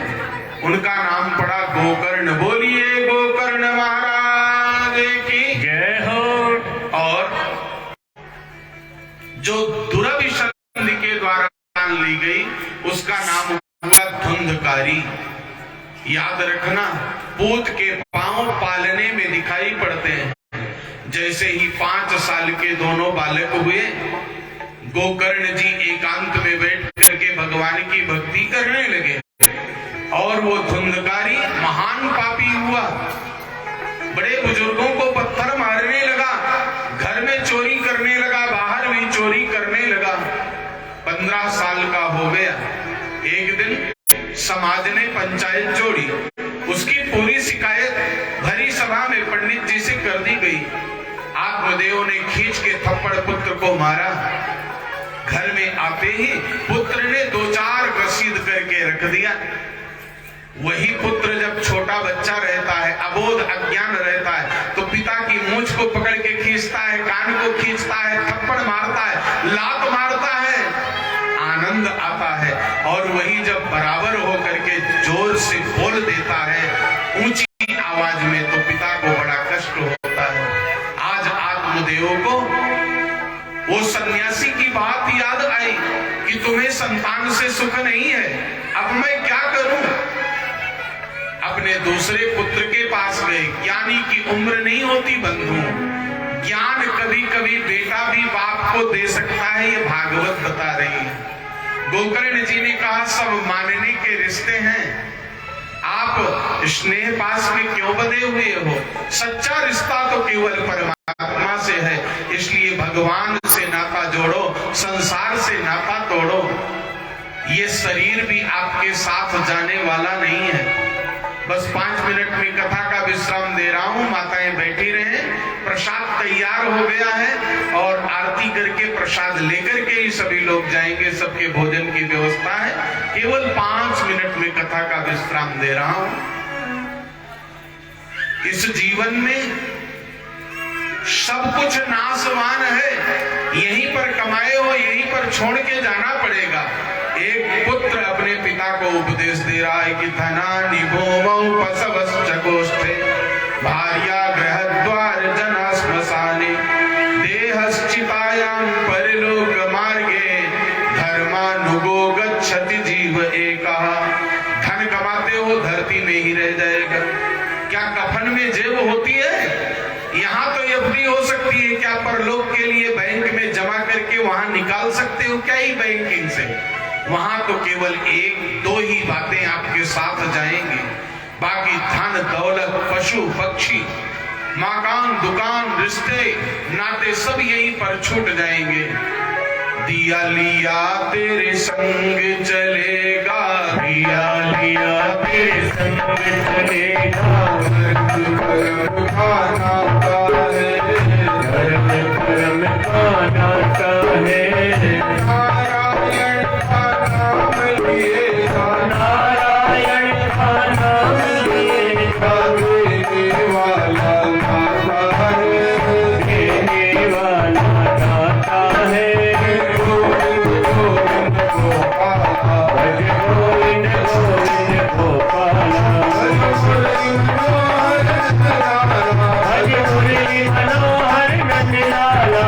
उनका नाम पड़ा गोकर्ण। बोलिए गोकर्ण महाराज की जय हो। और जो दुर्भिसंधि के द्वारा ली गई उसका नाम हुआ धुंधकारी। याद रखना, पूत के पांव पालने में दिखाई पड़ते हैं। जैसे ही 5 साल के दोनों बालक हुए, गोकर्ण जी एकांत में बैठ करके भगवान की भक्ति करने लगे और वो धुंधकारी महान पापी हुआ। बड़े बुजुर्गों को पत्थर मारने लगा, घर में चोरी करने लगा, बाहर भी चोरी करने लगा। 15 साल का हो गया। एक दिन समाज ने पंचायत जोड़ी, उसकी पूरी शिकायत भरी सभा में पंडित जी से कर दी गई। आत्मदेव ने खींच के थप्पड़ पुत्र को मारा। घर में आते ही पुत्र ने 2-4 घसीट करके रख दिया। वही पुत्र जब छोटा बच्चा रहता है, अबोध अज्ञान रहता है, तो पिता की मूंछ को पकड़ के खींचता है, कान को खींचता है, थप्पड़ मारता है, लात मारता है, आनंद आता है। और वही जब बराबर होकर के जोर से बोल देता है ऊंची आवाज में, तो पिता को बड़ा कष्ट होता है। आज आत्मदेव को वो सन्यासी की बात याद आई कि तुम्हें संतान से सुख नहीं है, अब मैं क्या करूं? अपने दूसरे पुत्र के पास गए। ज्ञानी की उम्र नहीं होती बंधु, ज्ञान कभी कभी बेटा भी बाप को दे सकता है, ये भागवत बता रही है। गोकर्ण जी ने कहा सब मानने के रिश्ते हैं, आप स्नेह पास में क्यों बंधे हुए हो? सच्चा रिश्ता तो केवल परमात्मा से है, इसलिए भगवान से नाता जोड़ो, संसार से नाता तोड़ो। ये शरीर भी आपके साथ जाने वाला नहीं है। बस 5 मिनट में कथा का विश्राम दे रहा हूं, माताएं बैठी रहें। प्रसाद तैयार हो गया है और आरती करके प्रसाद लेकर के ही सभी लोग जाएंगे, सबके भोजन की व्यवस्था है। केवल 5 मिनट में कथा का विश्राम दे रहा हूं। इस जीवन में सब कुछ नाशवान है, यहीं पर कमाए हो, यहीं पर छोड़ के जाना पड़ेगा। एक पुत्र अपने पिता को उपदेश दे रहा है कि धना निभोमौ पशवश्च गोष्ठे भार्या गृहद्वार जना श्मशाने देहश्चितायां परलोक मार्गे धर्मानुगो गच्छति जीव एकः। धन कमाते हो धरती में ही रह जाएगा। क्या कफन में जेब होती है? यहाँ तो एफडी हो सकती है, क्या परलोक के लिए बैंक में जमा करके वहां निकाल सकते हो क्या ही बैंकिंग से? वहां तो केवल 1-2 ही बातें आपके साथ जाएंगी, बाकी धन दौलत पशु पक्षी मकान दुकान रिश्ते नाते सब यहीं पर छूट जाएंगे। दिया लिया तेरे संग चलेगा, दिया लिया तेरे संग चलेगा, धर्म खाना है, धर्म कर्म का नाता है। नारायण का नाम लिएगा, नारायण का नाम लिएगा, देने वाला दाता है, देने वाला दाता है। गोविंद गोविंद गोपाला, भज गोविंद गोविंद गोपाला, भज मुरली मनोहर नंदलाला।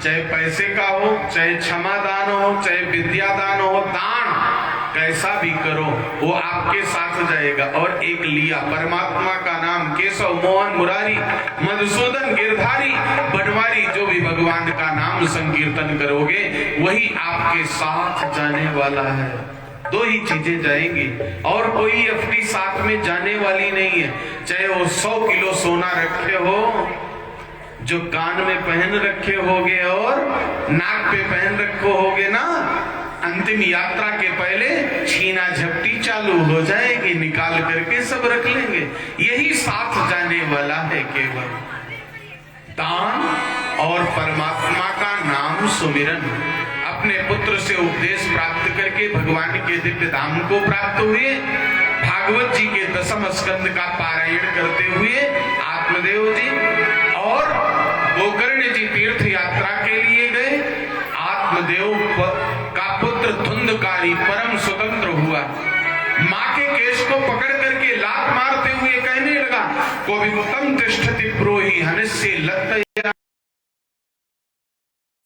चाहे पैसे का हो, चाहे क्षमा दान हो, चाहे विद्या दान हो, दान कैसा भी करो वो आपके साथ जाएगा। और एक लिया परमात्मा का नाम, केशव मोहन मुरारी मधुसूदन गिरधारी बनवारी, जो भी भगवान का नाम संकीर्तन करोगे वही आपके साथ जाने वाला है। दो ही चीजें जाएंगी और कोई एफडी साथ में जाने वाली नहीं है। चाहे वो 100 किलो सोना रखे हो, जो कान में पहन रखे होगे और नाक पे पहन रखे होगे ना, अंतिम यात्रा के पहले छीना झपटी चालू हो जाएगी, निकाल करके सब रख लेंगे। यही साथ जाने वाला है केवल दान और परमात्मा का नाम सुमिरन। अपने पुत्र से उपदेश प्राप्त करके भगवान के दिव्य धाम को प्राप्त हुए। भागवत जी के 10वें स्कंद का पारायण करते हुए आत्मदेव जी और गोकर्ण जी तीर्थ यात्रा के लिए गए। आत्मदेव का पुत्र धुंधकारी परम स्वतंत्र हुआ। माँ के केश को पकड़ करके लात मारते हुए कहने लगा, कोविदुतम तिष्ठति प्रोहि हनस्य लत्तया,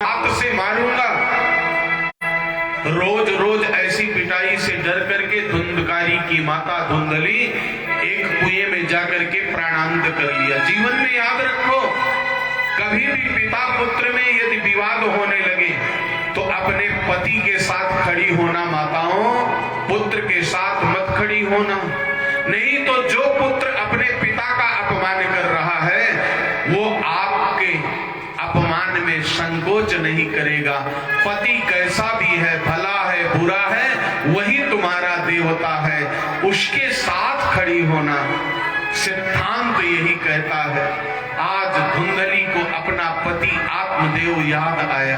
हाथ से मारूंगा। रोज रोज ऐसी पिटाई से डर करके धुंधकारी की माता धुंधली एक कुएं में जाकर के प्राणांत कर लिया। जीवन में याद रखो, कभी भी पिता पुत्र में यदि विवाद होने लगे तो अपने पति के साथ खड़ी होना माताओं, पुत्र के साथ मत खड़ी होना। नहीं तो जो पुत्र अपने पिता का अपमान कर रहा है वो आपके अपमान में संकोच नहीं करेगा। पति कैसा भी है, भला है, बुरा है, वही तुम्हारा देवता है, उसके साथ खड़ी होना। सिद्धांत यही कहता है। आज धुंधली को अपना पति आत्मदेव याद आया।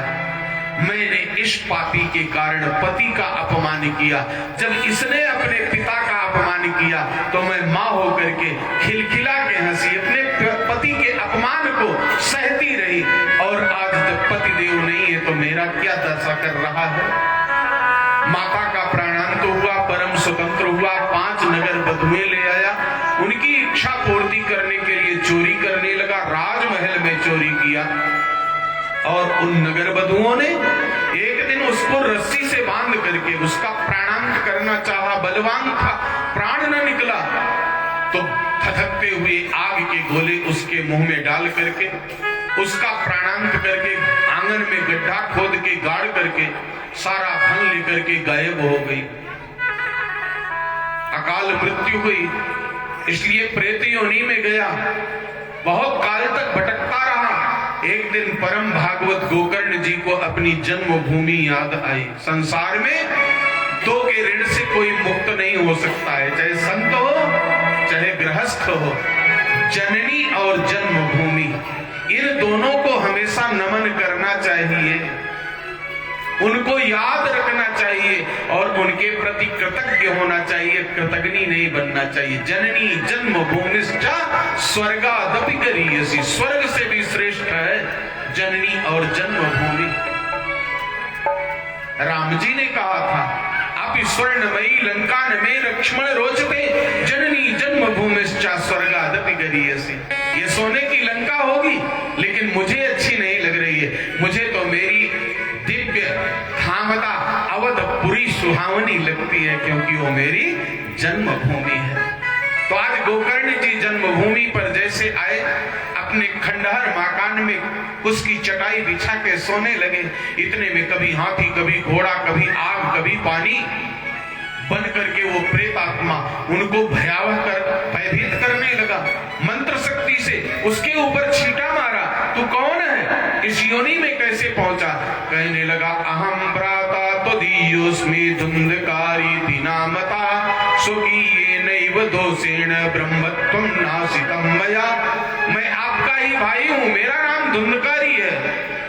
मैंने इस पापी के कारण पति का अपमान किया, जब इसने अपने पिता का अपमान किया तो मैं मां होकर के खिलखिला के हंसी, अपने पति के अपमान को सहती रही। और आज जब पति देव नहीं है तो मेरा क्या दशा कर रहा है। माता का प्राणांत हुआ, परम स्वतंत्र हुआ, 5 नगर बधुएं ले आया, उनकी इच्छा पूर्ति करने के लिए चोरी करने लगा, राजमहल में चोरी किया। और उन नगर बधुओं ने एक दिन उसको रस्सी से बांध करके उसका प्राणांत करना चाहा, बलवान था, प्राण न निकला तो थथकते हुए आग के गोले उसके मुंह में डाल करके उसका प्राणांत करके आंगन में गड्ढा खोद के गाड़ करके सारा धन लेकर के गायब हो गई। अकाल मृत्यु हुई, इसलिए प्रेत योनि में गया, बहुत काल तक भटकता रहा। एक दिन परम भागवत गोकर्ण जी को अपनी जन्मभूमि याद आई। संसार में दो के ऋण से कोई मुक्त नहीं हो सकता है, चाहे संत हो चाहे गृहस्थ हो। जननी और जन्मभूमि, इन दोनों को हमेशा नमन करना चाहिए, उनको याद रखना चाहिए और उनके प्रति कृतज्ञ होना चाहिए, कृतज्ञ नहीं बनना चाहिए। जननी जन्मभूमिश्च स्वर्गादपि गरीयसी, स्वर्ग से भी श्रेष्ठ है जननी और जन्मभूमि। राम जी ने कहा था, अपि स्वर्णमयी लंका में लक्ष्मण रोचते, जननी जन्मभूमिश्च स्वर्गादपि गरीयसी। ये सोने की लंका होगी लेकिन मुझे अच्छी नहीं लग रही है, मुझे तो मेरी दिव्य धामता अवधपुरी सुहावनी लगती है, क्योंकि वो मेरी जन्मभूमि है। तो आज गोकर्ण जी जन्मभूमि पर जैसे आए, अपने खंडहर मकान में उसकी चटाई बिछा के सोने लगे। इतने में कभी हाथी, कभी घोड़ा, कभी आग, कभी पानी बन करके वो प्रेत आत्मा उनको भयावह कर भयभीत करने लगा। मंत्र शक्ति से उसके ऊपर छींटा मारा, तू कौन है, इस योनि में कैसे पहुंचा। कहने लगा, अहम भ्राता त्वदीयोस्मि धुंधकारी दिनामता, स्वकीये नैव दोषेण ब्रह्मत्वं नासितं मया। मैं आपका ही भाई हूं, मेरा नाम धुंधकारी है।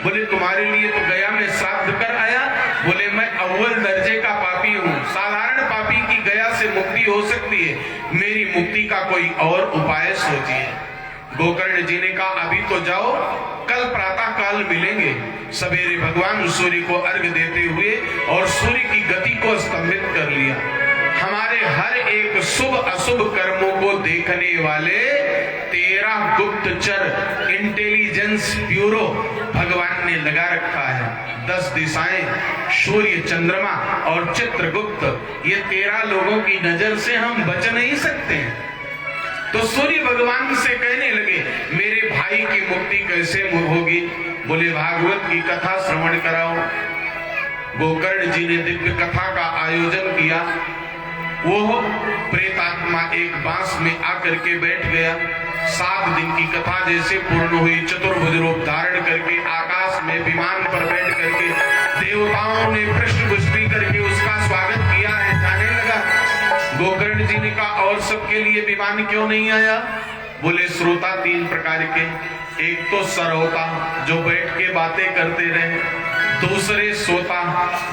बोले तुम्हारे लिए तो गया में श्राद्ध कर आया। बोले मैं अव्वल दर्जे का पापी हूं, साधारण पापी की गया से मुक्ति हो सकती है, मेरी मुक्ति का कोई और उपाय सोचिए। गोकर्ण जी ने कहा, अभी तो जाओ, कल प्रातः काल मिलेंगे। सवेरे भगवान सूर्य को अर्घ्य देते हुए और सूर्य की गति को स्तंभित कर लिया। हमारे हर एक शुभ अशुभ कर्मों को देखने वाले 13 गुप्तचर इंटेलिजेंस ब्यूरो भगवान ने लगा रखा है। 10 दिशाएं, सूर्य, चंद्रमा और चित्रगुप्त, ये 13 लोगों की नजर से हम बच नहीं सकते हैं। तो सूर्य भगवान से कहने लगे, मेरे भाई की मुक्ति कैसे होगी? बोले, भागवत की कथा श्रवण कराओ। गोकर्ण जी ने दिव्य कथा का आयोजन किया। वो प्रेतात्मा एक बांस में आकर के बैठ गया। 7 दिन की कथा जैसे पूर्ण हुई, चतुर्भुज रूप धारण करके आकाश में विमान पर बैठ करके देवताओं ने पृष्ठपुष्टि करके उसका स्वागत किया है। जाने लगा। गोकर्ण जी ने कहा, और सबके लिए विमान क्यों नहीं आया? बोले, श्रोता 3 प्रकार के, एक तो सरौता जो बैठ के बातें करते रहे, दूसरे सोता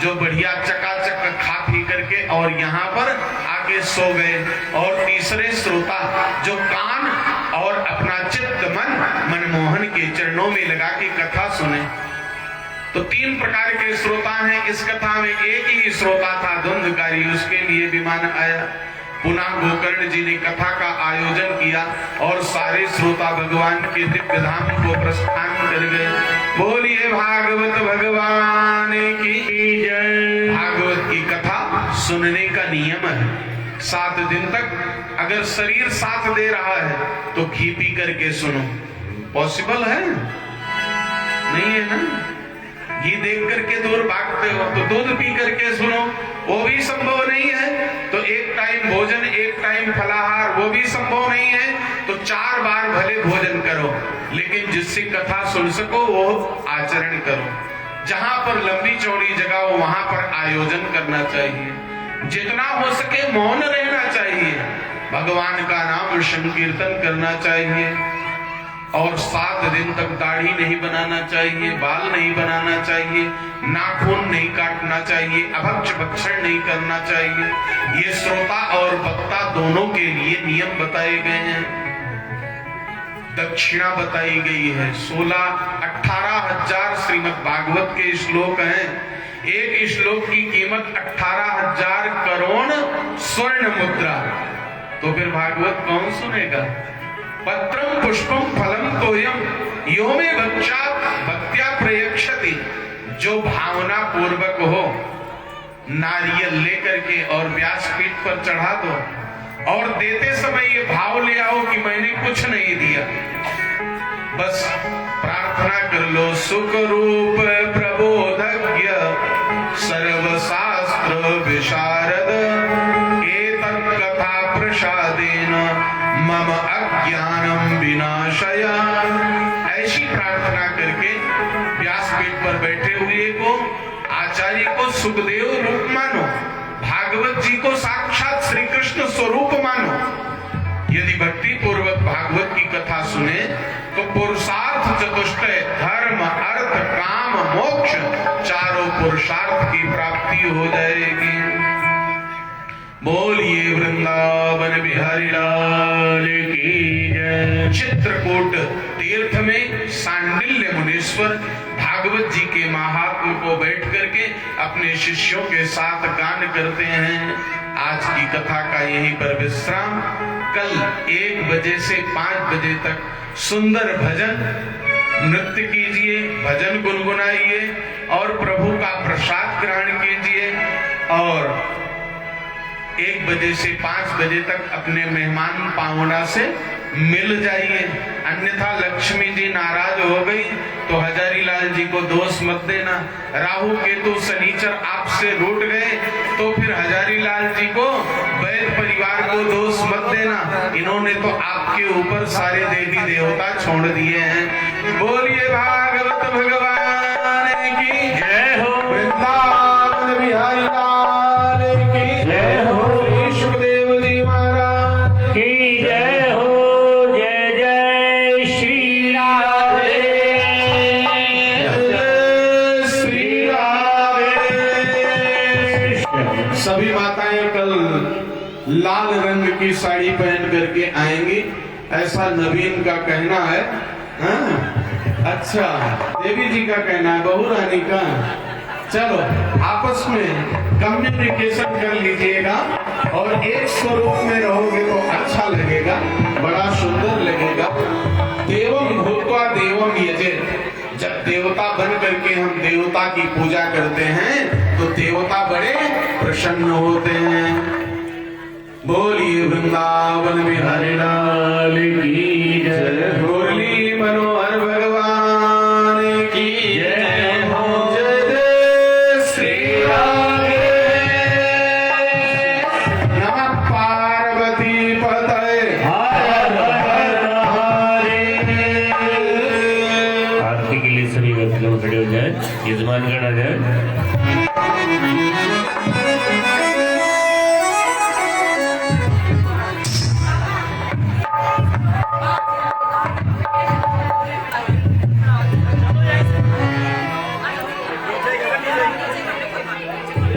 जो बढ़िया चकाचक खा पी करके और यहाँ पर आके सो गए, और तीसरे श्रोता जो कान और अपना चित्त मन मनमोहन के चरणों में लगा के कथा सुने। तो 3 प्रकार के श्रोता हैं इस कथा में। एक ही श्रोता था धुंधकारी, उसके लिए विमान आया। पुनः गोकर्ण जी ने कथा का आयोजन किया और सारे श्रोता भगवान के दिव्य धाम को प्रस्थान कर गए। बोलिए भागवत भगवान की जय। भागवत की कथा सुनने का नियम है। 7 दिन तक अगर शरीर साथ दे रहा है तो घी पी करके सुनो। पॉसिबल है? नहीं है ना? घी देख करके दूर भागते हो तो दूध पी करके सुनो, वो भी संभव नहीं है। तो एक टाइम भोजन, एक टाइम फलाहार, वो भी संभव नहीं है। तो 4 बार भले भोजन करो, लेकिन जिससे कथा सुन सको वो आचरण करो। जहां पर लंबी चौड़ी जगह हो वहां पर आयोजन करना चाहिए। जितना हो सके मौन रहना चाहिए। भगवान का नाम संकीर्तन करना चाहिए। और 7 दिन तक दाढ़ी नहीं बनाना चाहिए, बाल नहीं बनाना चाहिए, नाखून नहीं काटना चाहिए, अभक्ष भक्षण नहीं करना चाहिए। ये श्रोता और वक्ता दोनों के लिए नियम बताए गए हैं। दक्षिणा बताई गई है। 18,000 श्रीमद् भागवत के श्लोक हैं। एक श्लोक की कीमत 18,000 करोड़ स्वर्ण मुद्रा। तो फिर भागवत कौन सुनेगा? पत्रम पुष्पम फलम तोयम यो में भक्त्या प्रयक्षति। जो भावना पूर्वक हो, नारियल लेकर के और व्यासपीठ पर चढ़ा दो, और देते समय ये भाव ले आओ कि मैंने कुछ नहीं दिया। बस प्रार्थना कर लो, सुख रूप प्रबोधज्ञ सर्वशास्त्र विशारद एतत् कथा प्रसादेन मम अज्ञानम विनाशय। ऐसी प्रार्थना करके व्यासपीठ पर बैठे हुए को, आचार्य को सुखदेव रूप मानो, भागवत जी को साक्षात श्री कृष्ण स्वरूप मानो। यदि भक्ति पूर्वक भागवत की कथा सुने तो पुरुषार्थ चतुष्टय, धर्म, अर्थ, काम, मोक्ष, चारों पुरुषार्थ की प्राप्ति हो जाएगी। बोलिए वृंदावन बिहारी लाल की जय। चित्रकूट तीर्थ में सांडिल्य मुनीश्वर भागवत जी के महात्म को बैठ करके अपने शिष्यों के साथ गान करते हैं। आज की कथा का यहीं पर विश्राम। कल 1 बजे से 5 बजे तक सुंदर भजन, नृत्य कीजिए, भजन गुनगुनाइए और प्रभु का प्रसाद ग्रहण कीजिए। और 1 बजे से 5 बजे तक अपने मेहमान पाहुना से मिल जाइए। अन्यथा लक्ष्मी जी नाराज हो गई तो हजारी लाल जी को दोष मत देना। राहु केतु शनिचर आपसे रूठ गए तो फिर हजारी लाल जी को, वैद परिवार को दोष मत देना। इन्होंने तो आपके ऊपर सारे देवी देवता छोड़ दिए हैं। बोलिए भागवत भगवान की जय हो। वृंदावन बिहारी लाल की जय हो। सुखदेव जी महाराज की जय हो। जय जय श्री राधे। जय श्री राधे। सभी माताएं कल लाल रंग की साड़ी पहन करके आएंगी, ऐसा नवीन का कहना है। हाँ? अच्छा, देवी जी का कहना है, बहू रानी का। चलो आपस में कम्युनिकेशन कर लीजिएगा। और एक स्वरूप में रहोगे तो अच्छा लगेगा, बड़ा सुंदर लगेगा। देवम भूत्वा देवम यजेत। जब देवता बन करके हम देवता की पूजा करते हैं तो देवता बड़े प्रसन्न होते हैं। बोलिए वृंदावन बिहारी लाल की जय। मुरली मनोहर भगवान की जय हो। जय जय श्री राधे। नमः पार्वती पतये। हर हर महादेव। आरती के लिए सभी व्यक्ति लोग खड़े हो जाए, यजमानगण आ जाए।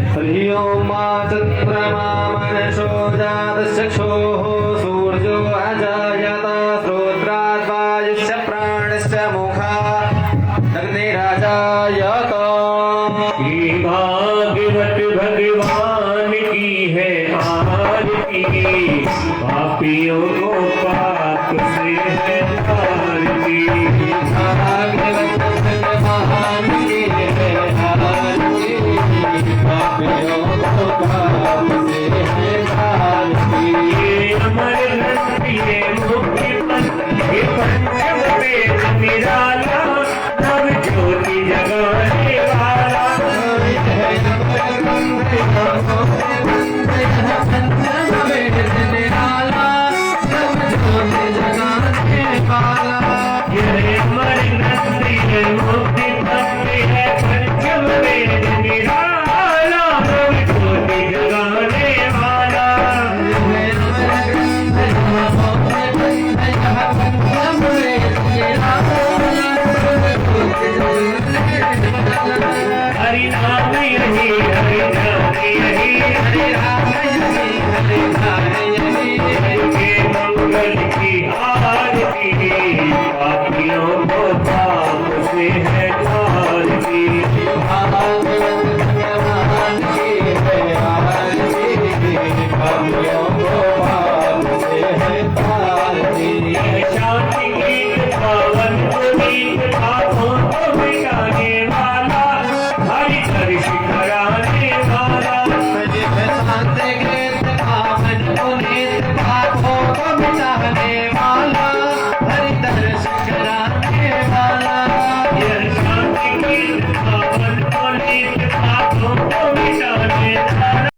हरि ओम तत्प्रमा जातचक्षुः सूर्यो अजायत श्रोत्रात् वायुश्च प्राणश्च मुखात् अग्निराजायत। श्री भागवत भगवान की है आरती, पापियों को पाप से है आरती। भागवत भगवान की है आरती, पापियों को पाप से है आरती। ये अमर ग्रंथ ये मुक्ति पथ ये पंचम वेद निराला, नव ज्योति जगाने वाला। ये अमर ग्रंथ ये मुक्ति पथ है पंचम वेद निराला, नव ज्योति जगाने वाला। हरि नाम यही हरि नाम यही हरि नाम यही हरि नाम यही के मंगल की आरती, पापियों को पाप से है आरती। भागवत भगवान की है आरती,